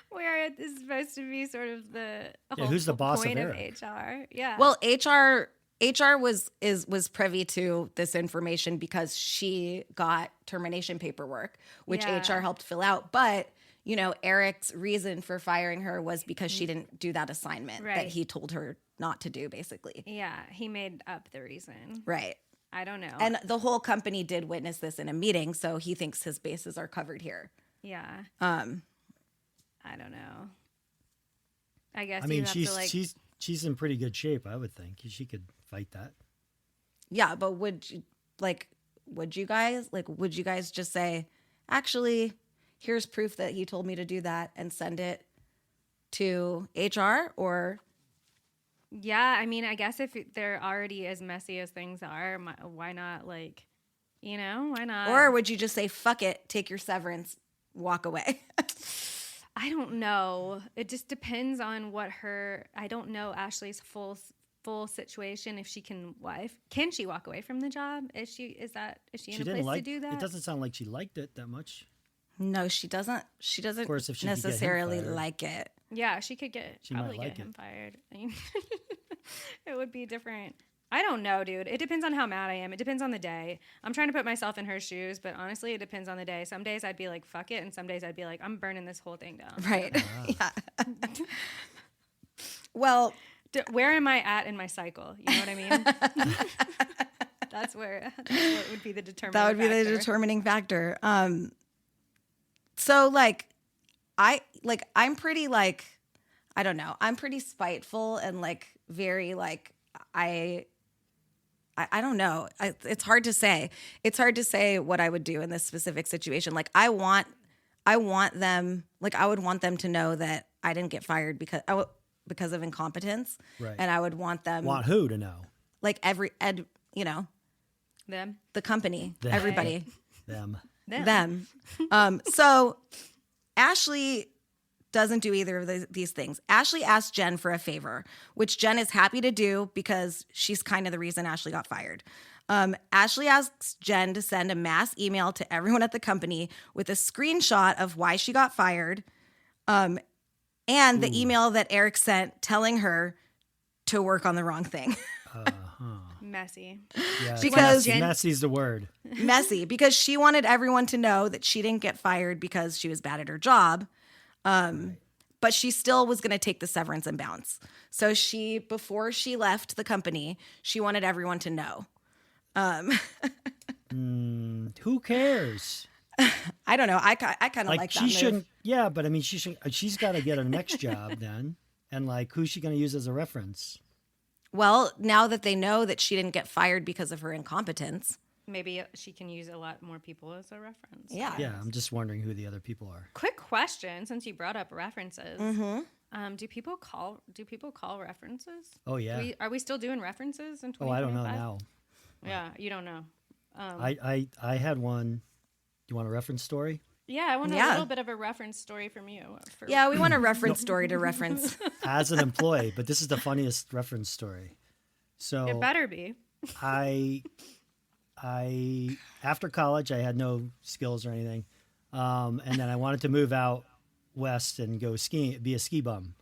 Where is supposed to be sort of the whole who's the boss point of of Eric? HR? Yeah. Well, HR was privy to this information because she got termination paperwork, which Yeah. HR helped fill out. But, Eric's reason for firing her was because she didn't do that assignment that Right. he told her not to do, basically. Yeah, he made up the reason. Right. I don't know. And the whole company did witness this in a meeting, so he thinks his bases are covered here. Yeah, Um, I don't know. I guess I mean, you have to she's in pretty good shape, I would think. She could fight that. yeah, but would you guys just say, actually, here's proof that he told me to do that and send it to HR? Or Yeah, I mean, I guess if they're already as messy as things are, why not, why not? or would you just say, fuck it, take your severance, walk away? I don't know. It just depends on I don't know Ashley's full situation. If she can she walk away from the job? Is she in a place to do that? It doesn't sound like she liked it that much. No, she doesn't. She doesn't Of course, if she could get him necessarily fired. like it. Yeah, she could probably might like get him it. fired. I mean, it would be different. I don't know, dude. It depends on how mad I am. It depends on the day. I'm trying to put myself in her shoes, but honestly, it depends on the day. Some days I'd be like, fuck it. And some days I'd be like, I'm burning this whole thing down. Right. Yeah. Well, Where am I at in my cycle? You know what I mean? That's what would be the determining that would be the factor. determining factor. So I'm pretty I don't know. I'm pretty spiteful and very I don't know. It's hard to say. It's hard to say what I would do in this specific situation. I want them. I would want them to know that I didn't get fired because of incompetence. Right. And I would want them. Want who to know? Them. The company, Them. everybody, Them. them. So Ashley doesn't do either of these things. Ashley asked Jen for a favor, which Jen is happy to do because she's kind of the reason Ashley got fired. Ashley asks Jen to send a mass email to everyone at the company with a screenshot of why she got fired, and the email that Eric sent telling her to work on the wrong thing. Messy. Yeah, Because- messy's the word. Messy, because she wanted everyone to know that she didn't get fired because she was bad at her job. But she still was going to take the severance and bounce. So before she left the company, she wanted everyone to know. Who cares? I don't know. I kind of like she that shouldn't. move. Yeah, but I mean, she's got to get a next job then, and who's she going to use as a reference? Well, now that they know that she didn't get fired because of her incompetence. Maybe she can use a lot more people as a reference. Yeah. Yeah, I'm just wondering who the other people are. Quick question, since you brought up references. Mm-hmm. Do people call references? Oh yeah. Are we still doing references in 2025? Oh, I don't know now. Yeah, you don't know. I had one. Do you want a reference story? Yeah, I want a Yeah. little bit of a reference story from you. Yeah, we want a reference story to reference. As an employee, but this is the funniest reference story. So It better be. I after college, I had no skills or anything, and then I wanted to move out west and go skiing, be a ski bum.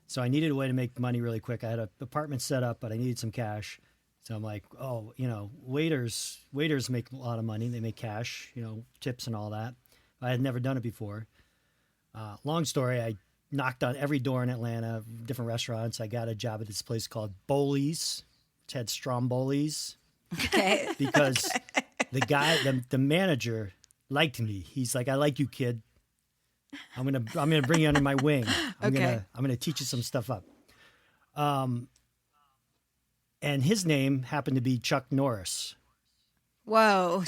So I needed a way to make money really quick. I had an apartment set up, but I needed some cash. So I'm like, oh, waiters make a lot of money. They make cash, tips and all that. I had never done it before. Long story, I knocked on every door in Atlanta, different restaurants. I got a job at this place called Bowley's, which had Strombolis. Okay. Because the guy, the manager liked me. He's like, I like you, kid. I'm gonna bring you under my wing. I'm gonna teach you some stuff up. And his name happened to be Chuck Norris. Whoa.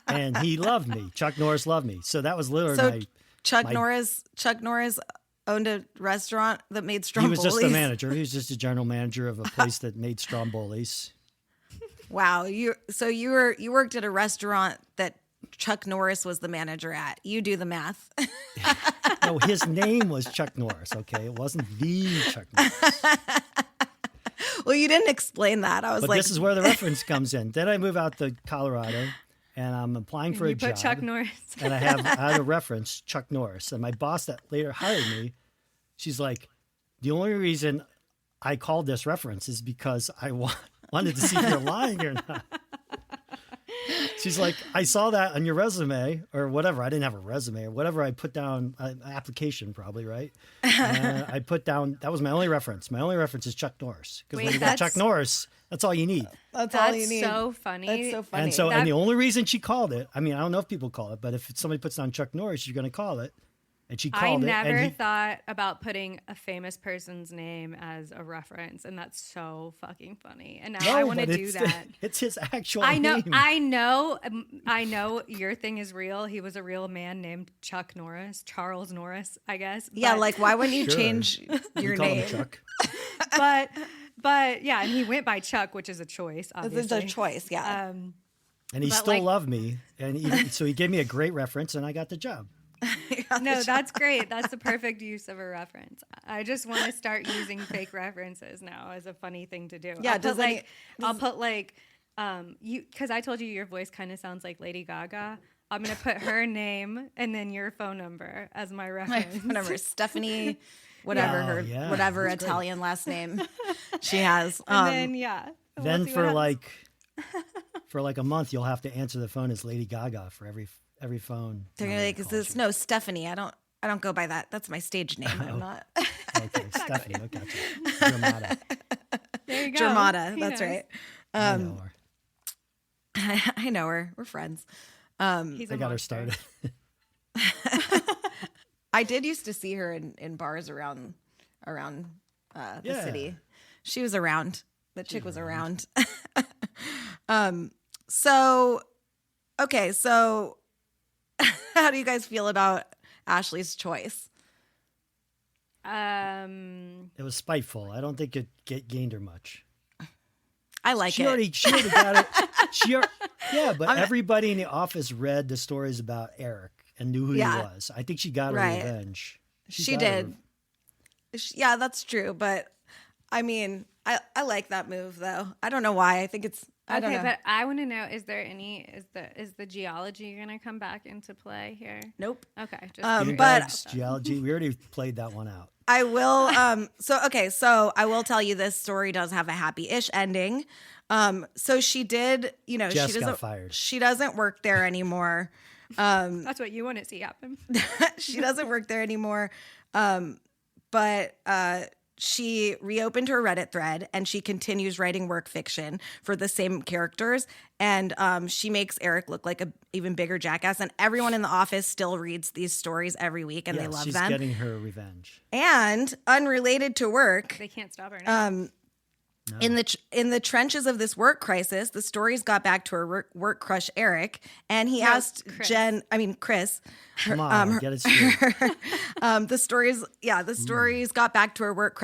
And he loved me. Chuck Norris loved me. So that was literally Chuck Norris owned a restaurant that made Strombolis. He was just the manager. He was just a general manager of a place that made Strombolis. Wow. You worked at a restaurant that Chuck Norris was the manager at. You do the math. No, his name was Chuck Norris, okay? It wasn't the Chuck Norris. Well, you didn't explain that. But this is where the reference comes in. Then I move out to Colorado, and I'm applying for a job. You put Chuck Norris. And I had a reference, Chuck Norris. And my boss that later hired me, she's like, the only reason I called this reference is because I wanted to see if you're lying or not. She's like, I saw that on your resume or whatever. I didn't have a resume or whatever. I put down an application probably, right? And I put down, that was my only reference. My only reference is Chuck Norris. Because when you got Chuck Norris, that's all you need. That's all you need. So funny. That's so funny. And the only reason she called it, I mean, I don't know if people call it, but if somebody puts down Chuck Norris, you're going to call it. And she called it. I never thought about putting a famous person's name as a reference, and that's so fucking funny. And now I want to do that. It's his actual name. I know your thing is real. He was a real man named Chuck Norris, Charles Norris, I guess. Yeah, like why wouldn't you change your call name? him Chuck. But yeah, and he went by Chuck, which is a choice, obviously. It's a choice, yeah. And he still loved me, and so he gave me a great reference, and I got the job. No, that's great. That's the perfect use of a reference. I just want to start using fake references now as a funny thing to do. Yeah, I'll put because I told you your voice kind of sounds like Lady Gaga. I'm gonna put her name and then your phone number as my reference. My phone number is Stephanie, whatever whatever Italian last name she has. And then Then for like a month, you'll have to answer the phone as Lady Gaga for every phone. They're like, no, Stephanie. I don't go by that. That's my stage name. I'm not. Okay, Stephanie. Okay, Germata. There you go. Germata. That's right. I know her. I know her. We're friends. I got her started. I did used to see her in bars around the city. She was around. The chick was around. So how do you guys feel about Ashley's choice? It was spiteful. I don't think it gained her much. I like she it. Already got it. But everybody in the office read the stories about Eric and knew who he was. I think she got her revenge. She did. Yeah, that's true. But I mean, I like that move though. I don't know why. I think it's. I don't know. But I want to know: is the geology going to come back into play here? Nope. Okay. But geology, we already played that one out. I will. So I will tell you this story does have a happy-ish ending. So she did. Jess she doesn't got fired. She doesn't work there anymore. That's what you want to see happen. She doesn't work there anymore. But she reopened her Reddit thread and she continues writing work fiction for the same characters. And she makes Eric look like an even bigger jackass. And everyone in the office still reads these stories every week and they love them. She's getting her revenge. And unrelated to work, they can't stop her now. No. In the trenches of this work crisis, the stories got back to her work crush Eric, and he asked Chris. Come on, get it straight. The stories got back to her work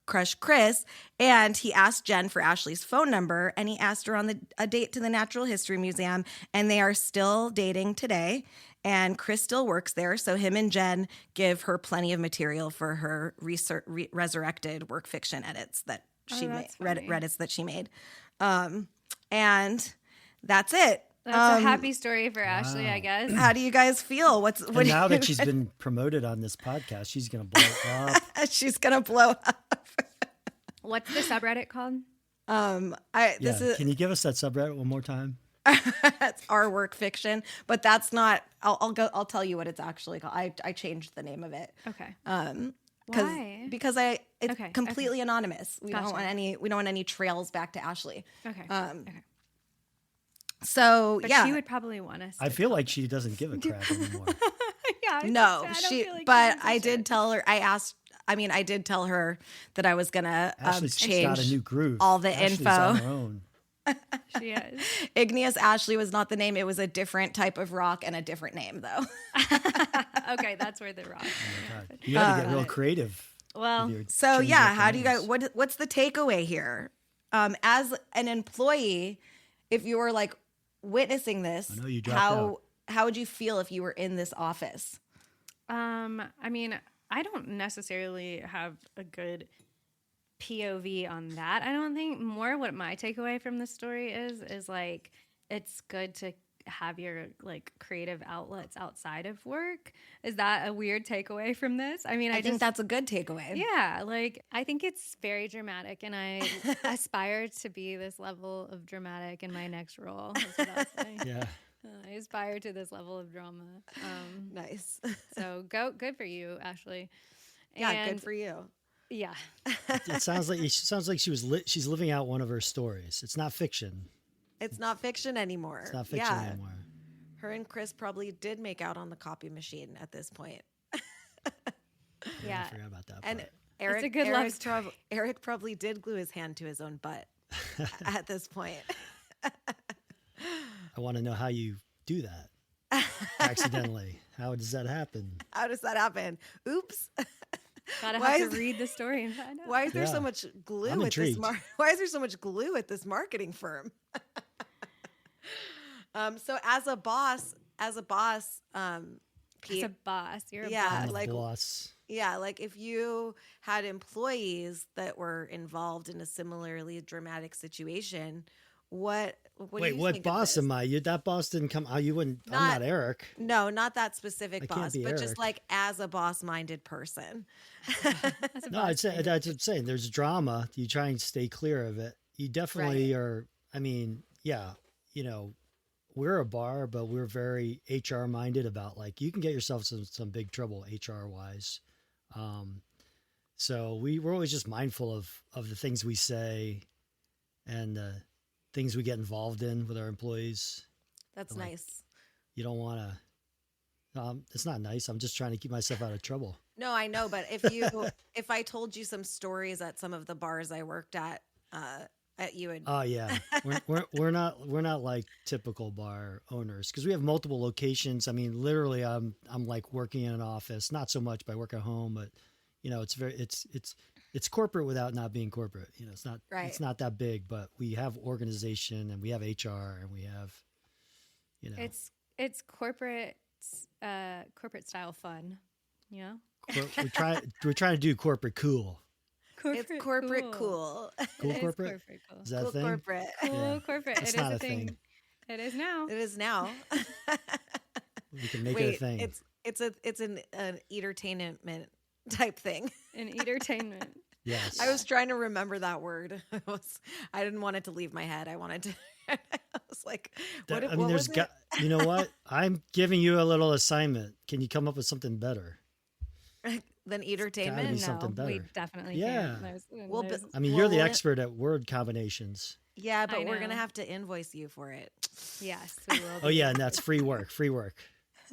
crush Chris, and he asked Jen for Ashley's phone number, and he asked her on a date to the Natural History Museum, and they are still dating today. And Chris still works there, so him and Jen give her plenty of material for her resurrected work fiction edits that she made, Reddits that she made. And that's it. That's a happy story for Ashley, I guess. How do you guys feel? Now that she's been promoted on this podcast, she's going to blow up. She's going to blow up. What's the subreddit called? This is Can you give us that subreddit one more time? It's our work fiction, but that's not. I'll tell you what it's actually called. I changed the name of it. Okay. Why? Because it's Okay, completely anonymous. We Gotcha. don't want any trails back to Ashley. Okay. So But yeah, she would probably want us. I feel like she doesn't give a crap anymore. Yeah. no, I don't she. feel like But she gives a I shit. did tell her. I did tell her that I was gonna Ashley's change got a new groove. all the Ashley's info. on her own. She is. Igneous Ashley was not the name. It was a different type of rock and a different name, though. Okay, that's where the rock. God, you got to get real creative. Well, with your So changing yeah, up the how do you guys? names. What's the takeaway here? As an employee, if you were like witnessing this, I know you dropped out. how would you feel if you were in this office? I mean, I don't necessarily have a good POV on that. I don't think. More what my takeaway from the story is like it's good to have your like creative outlets outside of work. Is that a weird takeaway from this? I mean, I think that's a good takeaway. yeah, like I think it's very dramatic, and I aspire to be this level of dramatic in my next role. That's what I'll say. Yeah. I aspire to this level of drama. Nice. So good for you, Ashley. Yeah, And good for you. yeah, It sounds like she's living out one of her stories. It's not fiction. It's not fiction anymore. It's not fiction anymore. Her and Chris probably did make out on the copy machine at this point. yeah. I forgot about that. And part. Eric, a good love Eric, story. Eric probably did glue his hand to his own butt at this point. I want to know how you do that accidentally. How does that happen? How does that happen? Oops. Gotta Why have is- to read the story and find out. Why is there so Yeah. much glue I'm at this intrigued. Why is there so much glue at this marketing firm? So as a boss, Pete, As a boss, you're a Yeah, boss. I'm a like- boss. yeah, like if you had employees that were involved in a similarly dramatic situation, what do Wait, you what think of boss this? am I? That boss didn't come. Oh, you wouldn't. I'm Not- not Eric. No, not that specific I can't boss, be but just Eric. like as a boss-minded person. As a No, boss, I'd say that's what I'm saying. There's drama. You try and stay clear of it. You definitely are. I mean, yeah, we're a bar, but we're very HR minded about like you can get yourself some big trouble HR wise. So we're always just mindful of the things we say and the things we get involved in with our employees. That's Like- nice. You don't want to. It's not nice. I'm just trying to keep myself out of trouble. No, I know, but if I told you some stories at some of the bars I worked at you would. Oh yeah, we're not like typical bar owners because we have multiple locations. I mean, literally, I'm like working in an office. Not so much by work at home, but it's corporate without not being corporate. It's not Right. It's not that big, but we have organization and we have HR and we have, it's corporate style fun. Yeah. we're trying to do corporate cool. It's corporate cool. Cool It is corporate. cool. Is that a Cool thing? corporate. Cool Yeah. corporate. It's It is not a a thing. thing. It is now. It is now. We can make it Wait, a thing. it's an entertainment type thing. An entertainment. Yes. I was trying to remember that word. I didn't want it to leave my head. I wanted to. I was like, what? I mean, what there's was it? you know what? I'm giving you a little assignment. Can you come up with something better? Then Gotta entertainment. be something No, we better. definitely Yeah. can't. Well, There's- but- I mean, Well, you're the we'll- expert at word combinations. Yeah, I but we're gonna know. have to invoice you for it. yes, we will. Oh yeah, and that's free work. Free work.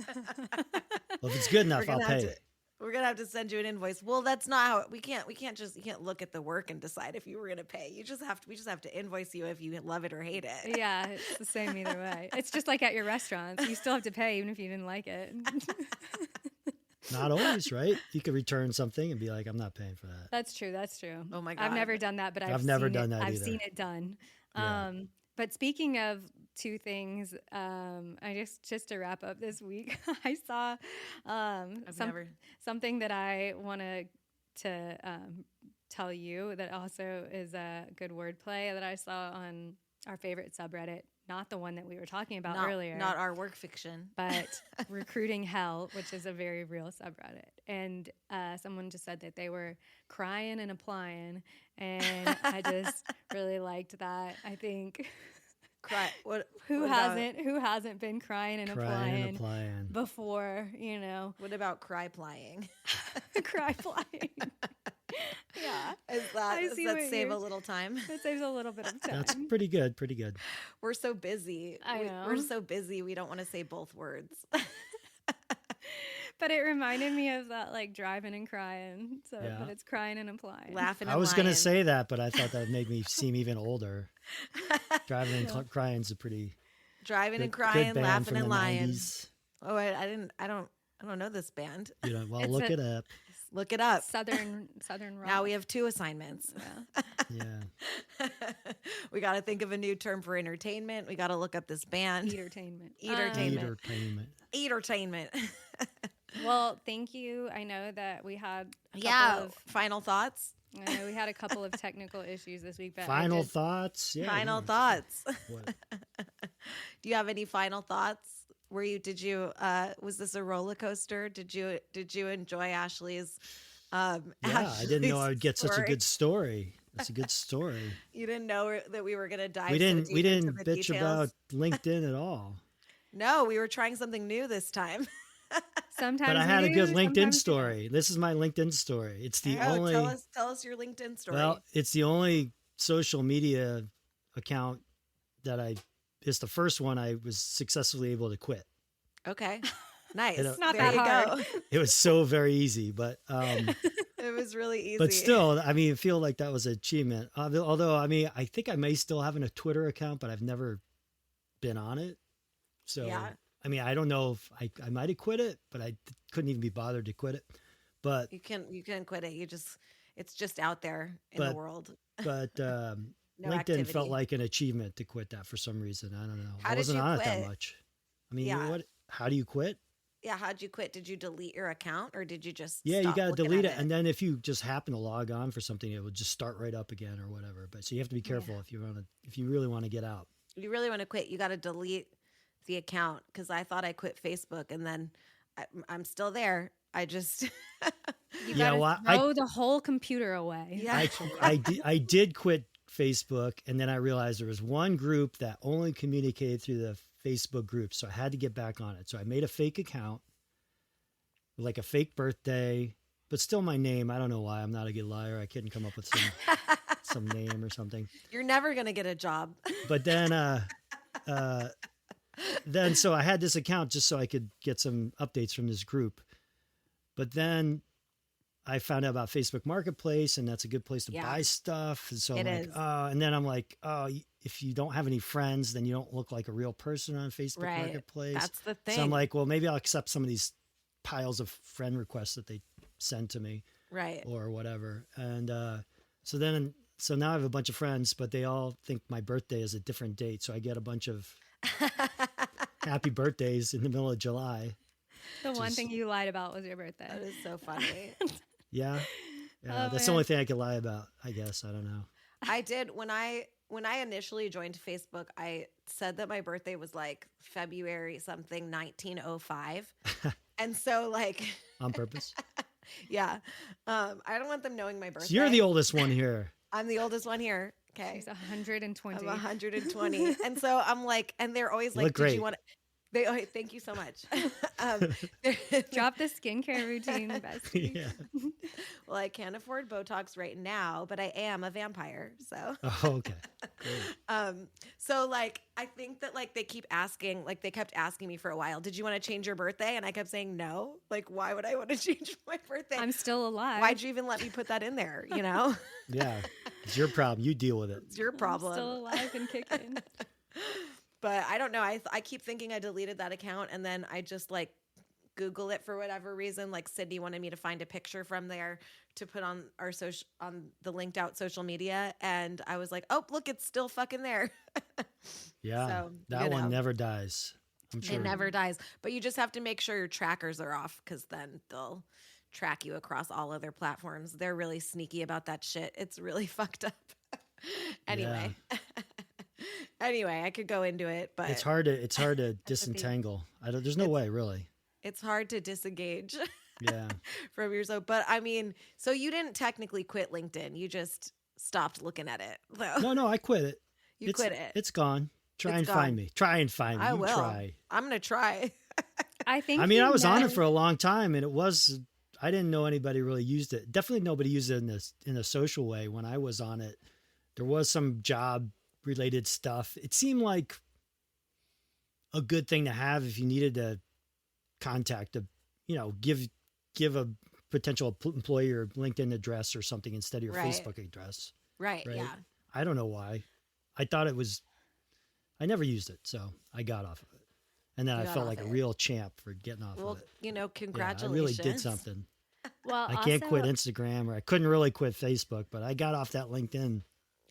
Well, if it's good enough, I'll pay it. We're gonna have to send you an invoice. Well, that's not how we can't you can't look at the work and decide if you were gonna pay. We just have to invoice you if you love it or hate it. Yeah, it's the same either way. It's just like at your restaurants. You still have to pay even if you didn't like it. Not always, right? You could return something and be like, I'm not paying for that. That's true. That's true. Oh my I've God. never done that, but I've never seen done it, that I've either. seen it done. Yeah. But speaking of two things, I just to wrap up this week, I saw something that I wanted to tell you that also is a good wordplay that I saw on our favorite subreddit, not the one that we were talking about not, earlier. Not our work fiction. But Recruiting Hell, which is a very real subreddit. And someone just said that they were crying and applying. And I just really liked that. I think Cry. who hasn't been crying and applying applying before, you know? What about cry plying? Cry flying. Yeah. Does that save a little time? It saves a little bit of time. That's pretty good. Pretty good. We're so busy. I know. We're so busy. We don't want to say both words. But it reminded me of that, like, driving and crying. So, Yeah. but it's crying and applying. Laughing and I was going to lying. say that, but I thought that would make me seem even older. Driving and crying's a pretty Driving and good crying, band laughing from and the lying. 90s. Oh, I don't know this band. You know, well, It's look a- it up. Look it up. Southern rock. Now we have 2 assignments. Yeah. Yeah. We got to think of a new term for entertainment. We got to look up this band. Entertainment. Entertainment. Entertainment. Entertainment. Well, thank you. I know that we had a couple Final thoughts. we had a couple of technical issues this week. But Final thoughts. Yeah. Final thoughts. What? Do you have any final thoughts? Was this a roller coaster? Did you enjoy Ashley's? Yeah, I didn't know I would get such a good story. That's a good story. You didn't know that we were going to dive. We didn't into the bitch details? about LinkedIn at all. No, we were trying something new this time. sometimes, But I had a we good do, LinkedIn sometimes we don't. story. This is my LinkedIn story. It's the only. Tell us your LinkedIn story. Well, it's the only social media account that it's the first one I was successfully able to quit. Okay. Nice. It's not There that you hard. go. It was so very easy, but It was really easy. but still, I mean, I feel like that was an achievement. Although, I mean, I think I may still have a Twitter account, but I've never been on it. So, Yeah. I mean, I don't know if I might have quit it, but I couldn't even be bothered to quit it. But you can quit it. It's just out there in the world. but LinkedIn activity. felt like an achievement to quit that for some reason. I don't know. How I did wasn't you on it quit? that much. I mean, Yeah. How do you quit? Yeah, how'd you quit? Did you delete your account or did you just Yeah, you stop got to looking delete at it. And then if you just happen to log on for something, it will just start right up again or whatever. But so you have to be careful if you really want to get out. you really want to quit, you got to delete the account because I thought I quit Facebook and then I'm still there. I just You Yeah, gotta well, throw the whole computer away. yeah. I did quit Facebook, and then I realized there was one group that only communicated through the Facebook group, so I had to get back on it. So I made a fake account, with like a fake birthday, but still my name. I don't know why. I'm not a good liar. I couldn't come up with some name or something. You're never gonna get a job. But then so I had this account just so I could get some updates from this group. But then I found out about Facebook Marketplace, and that's a good place to buy stuff. And so I'm like, and then I'm like, if you don't have any friends, then you don't look like a real person on Facebook Marketplace. That's the thing. So I'm like, well, maybe I'll accept some of these piles of friend requests that they send to me. Right. Or whatever. And so now I have a bunch of friends, but they all think my birthday is a different date. So I get a bunch of happy birthdays in the middle of July. The one thing you lied about was your birthday. That is so funny. Yeah. Oh, That's the only thing I could lie about, I guess. I don't know. I did when I initially joined Facebook, I said that my birthday was like February something 1905. And so like On purpose. yeah. I don't want them knowing my birthday. So you're the oldest one here. I'm the oldest one here. Okay. She's 120. I'm 120. And so I'm like, and they're always You like, look did great. you want to? Thank you so much. Drop the skincare routine, bestie. Yeah. Well, I can't afford Botox right now, but I am a vampire. So, Oh, okay. Great. so like, I think that like they kept asking me for a while, did you want to change your birthday? And I kept saying no. Like, why would I want to change my birthday? I'm still alive. Why'd you even let me put that in there? You know, Yeah. It's your problem. You deal with it. it's your I'm problem. still alive and kicking. But I don't know. I keep thinking I deleted that account and then I just like Google it for whatever reason. Like Sydney wanted me to find a picture from there to put on on the linked out social media. And I was like, oh, look, it's still fucking there. Yeah. So, that you one know. never dies. I'm sure. It never dies. But you just have to make sure your trackers are off because then they'll track you across all other platforms. They're really sneaky about that shit. It's really fucked up. Anyway. Anyway, I could go into it, but It's hard to disentangle. There's no way really. it's hard to disengage Yeah. from yourself. But I mean, so you didn't technically quit LinkedIn. You just stopped looking at it. Though. No, I quit it. You quit it. It's gone. Try It's and gone. find me. Try and find me. I You will. try. I'm going to try. I think. I mean, I was on it meant- for a long time, and I didn't know anybody really used it. Definitely nobody used it in a social way. When I was on it, there was some job related stuff. It seemed like a good thing to have if you needed to contact give a potential employee your LinkedIn address or something instead of your Right. Facebook address. Right. Right? Yeah. I don't know why. I never used it, so I got off of it. And then You I got felt off like a it. real champ for getting off Well, of it. you know, Yeah, congratulations. I really did something. Well, I can't also- quit Instagram, or I couldn't really quit Facebook, but I got off that LinkedIn.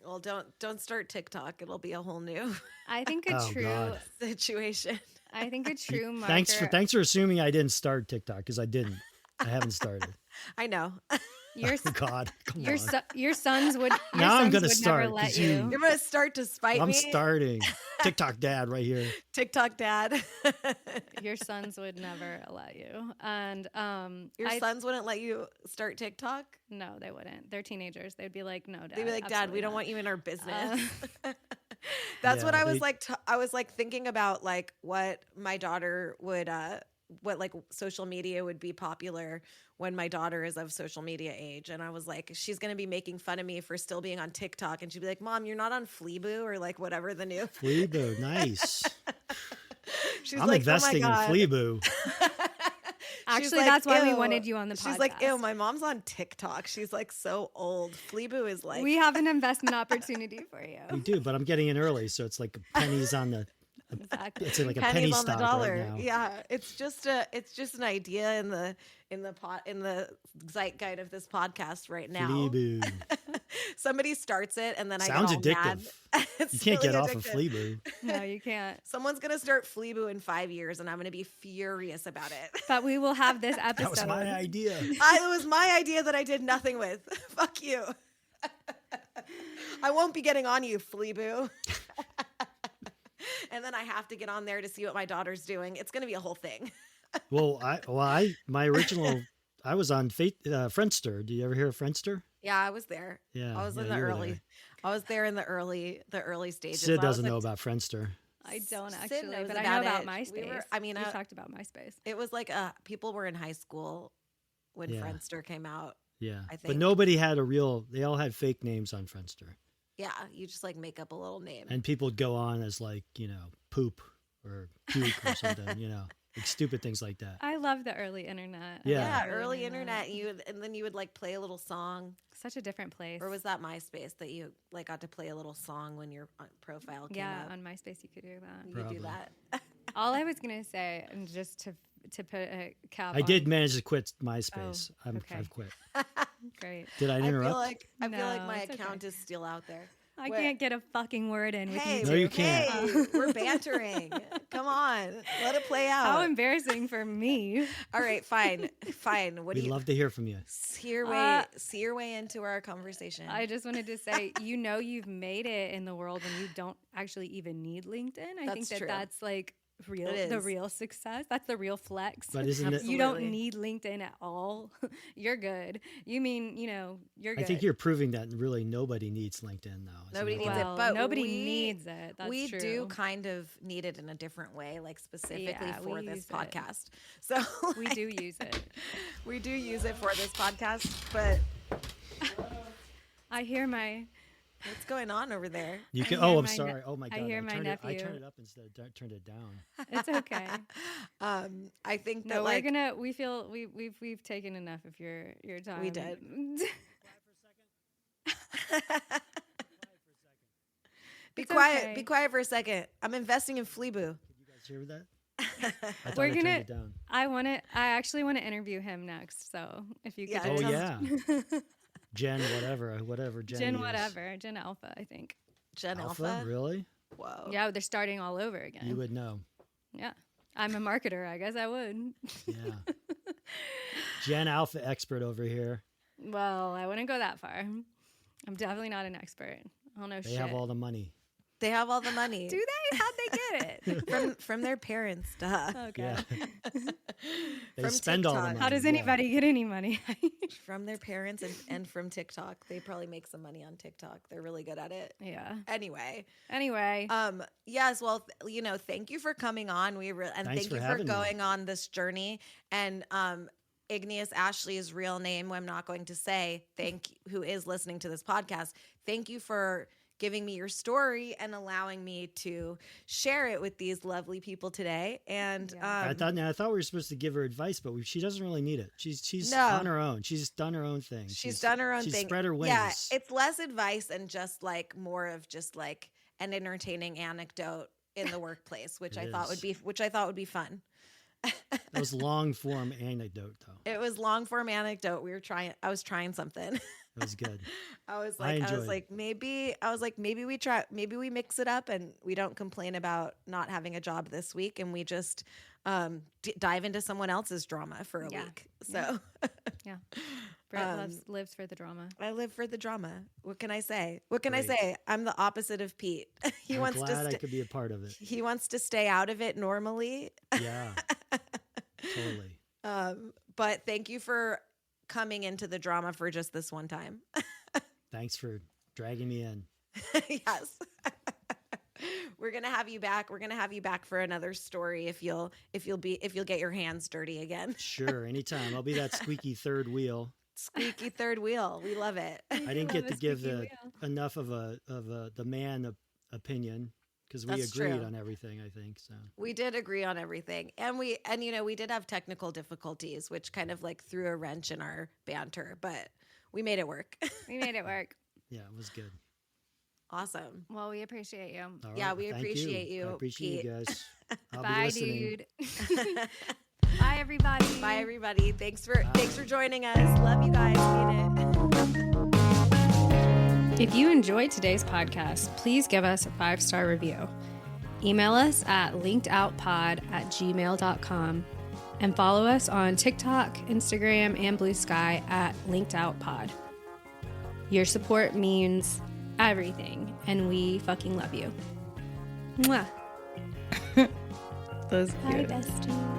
Well, don't start TikTok. It'll be a whole new I think a Oh, true. God. situation. I think a true marker. Thanks for assuming I didn't start TikTok, because I didn't. I haven't started. I know. Your Oh, God, come your on. your sons would. Your Now I'm sons gonna would start, Never let 'cause you. you- You're gonna start to spite I'm me. starting. TikTok dad right here. TikTok dad. Your sons would never let you. And Your sons wouldn't let you start TikTok. no, they wouldn't. They're teenagers. They'd be like, no, dad. They'd be like, Dad, we absolutely don't not." want you in our business. That's Yeah, what I was like. I was like thinking about like what my daughter would, what like social media would be popular when my daughter is of social media age. And I was like, she's going to be making fun of me for still being on TikTok. And she'd be like, Mom, you're not on Fleaboo or like whatever the new. Fleaboo, nice. She's I'm like, investing oh in my God. Fleaboo. Actually, She's like, that's why we "Ew." wanted you on the podcast. She's like, ew, my mom's on TikTok. She's like so old. Fleaboo is like, we have an investment opportunity for We you. do, but I'm getting in early, so it's like pennies on the. Exactly. It's like a pennies penny on the stock dollar. right now. Yeah, it's just an idea in the zeitgeist of this podcast right now. Fleaboo. Somebody starts it and then Sounds I get all mad. addictive. It's You can't really get off of addictive. Fleaboo. No, you can't. Someone's gonna start Fleaboo in 5 years, and I'm gonna be furious about it. But we will have this episode. That was my idea. It was my idea that I did nothing with. Fuck you. I won't be getting on you, Fleaboo. And then I have to get on there to see what my daughter's doing. It's gonna be a whole thing. My original, I was on Friendster. Do you ever hear of Friendster? Yeah, I was there. Yeah, I was in yeah, the you were early. there. I was there in the early stages. Sid I doesn't was know like, about Friendster. I don't Sid actually, knows but I know about it. MySpace. We were- I mean, We've talked about MySpace. It was like people were in high school when Yeah. Friendster came out. Yeah, I but think. nobody had they all had fake names on Friendster. Yeah, you just like make up a little name. And people would go on as like, poop or puke or something, like stupid things like that. I love the early internet. I Yeah. love Yeah, the early internet. And then you would like play a little song, Such a different place. or was that MySpace that you like got to play a little song when your profile came Yeah, up? on MySpace you could do that. You could do Probably. that. All I was gonna say, and just to put a cap, I did on- manage to quit MySpace. Oh, okay. I've quit. Great. Did I I interrupt? feel like No, my it's okay. account is still out there. I Wait. can't get a fucking word in with Hey, you No, two. you can't. Hey, we're bantering. Come on, let it play out. How embarrassing for me. All right, fine. What do We'd you love to hear from you. see your way into our conversation? I just wanted to say, you've made it in the world when you don't actually even need LinkedIn. I think That's true. that's like real, It the is. real success. That's the real flex. But isn't it? You don't Absolutely. need LinkedIn at all. You're good. You mean, you're good. I think you're proving that really nobody needs LinkedIn now. isn't Nobody it? needs well, it, but nobody we- needs it. That's we true. do kind of need it in a different way, like specifically Yeah, for we this use it. podcast. So We do use it. we do use it for this podcast. But I hear my what's going on over there? You can. hear Oh, I'm my sorry. ne- Oh my I god. hear my I nephew. turned it up instead of turned it down. it's okay. I think that No, like we've taken enough of your time. We did. be It's quiet. okay. Be quiet for a second. I'm investing in Fleaboo. You guys hear that? I thought We're I turned gonna- it down. I actually want to interview him next. So if you could Yeah, just Oh sounds- yeah. Jen, whatever. Jen. Gen is. whatever, Gen Alpha, I think. Gen Alpha, Alpha. really? Whoa. Yeah, they're starting all over again. You would know. Yeah, I'm a marketer. I guess I would. Yeah. Gen Alpha expert over here. Well, I wouldn't go that far. I'm definitely not an expert. I don't know They shit. have all the money. They have all the money. Do they? How'd they get it? From their parents, duh. Okay. Yeah. They From spend all the TikTok. money. How does yeah. anybody get any money? From their parents and from TikTok. They probably make some money on TikTok. They're really good at it. Yeah. Anyway. Yes. Well, thank you for coming on. Thanks thank for you for having me. going on this journey. And Igneous Ashley's real name, I'm not going to say, who is listening to this podcast. Thank you for giving me your story and allowing me to share it with these lovely people today. And I thought we were supposed to give her advice, but she doesn't really need it. She's No. on her own. She's done her own thing. She's done her own she's thing. Spread her wings. Yeah, it's less advice and just like more of just like an entertaining anecdote in the workplace, which I thought would be fun. It was long form anecdote though. It was long form anecdote. I was trying something. It was good. I was like, maybe we mix it up and we don't complain about not having a job this week and we just dive into someone else's drama for a week. So Yeah. Brit lives for the drama. I live for the drama. What can I say? I'm the opposite of Pete. I'm glad I could be a part of it. He wants to stay out of it normally. Yeah. Totally. But thank you for coming into the drama for just this one time. Thanks for dragging me in. Yes. We're gonna have you back. We're gonna have you back for another story if you'll get your hands dirty again. Sure, anytime. I'll be that squeaky third wheel. Squeaky third wheel. We love it. I didn't get to give enough of the man opinion because we That's agreed true. on everything. I think so. We did agree on everything, and we did have technical difficulties, which kind of like threw a wrench in our banter, but we made it work. We made it work. Yeah, it was good. Awesome. Well, we appreciate you. All Yeah, right, we thank appreciate you, I appreciate Pete. you guys. I'll be Bye, listening. dude. Bye, everybody. Bye, everybody. Thanks for joining us. Love you guys. Mean it. If you enjoyed today's podcast, please give us a 5-star review. Email us at linkedoutpod@gmail.com and follow us on TikTok, Instagram, and Blue Sky at linkedoutpod. Your support means everything, and we fucking love you. Mwah. That was Bye, besties.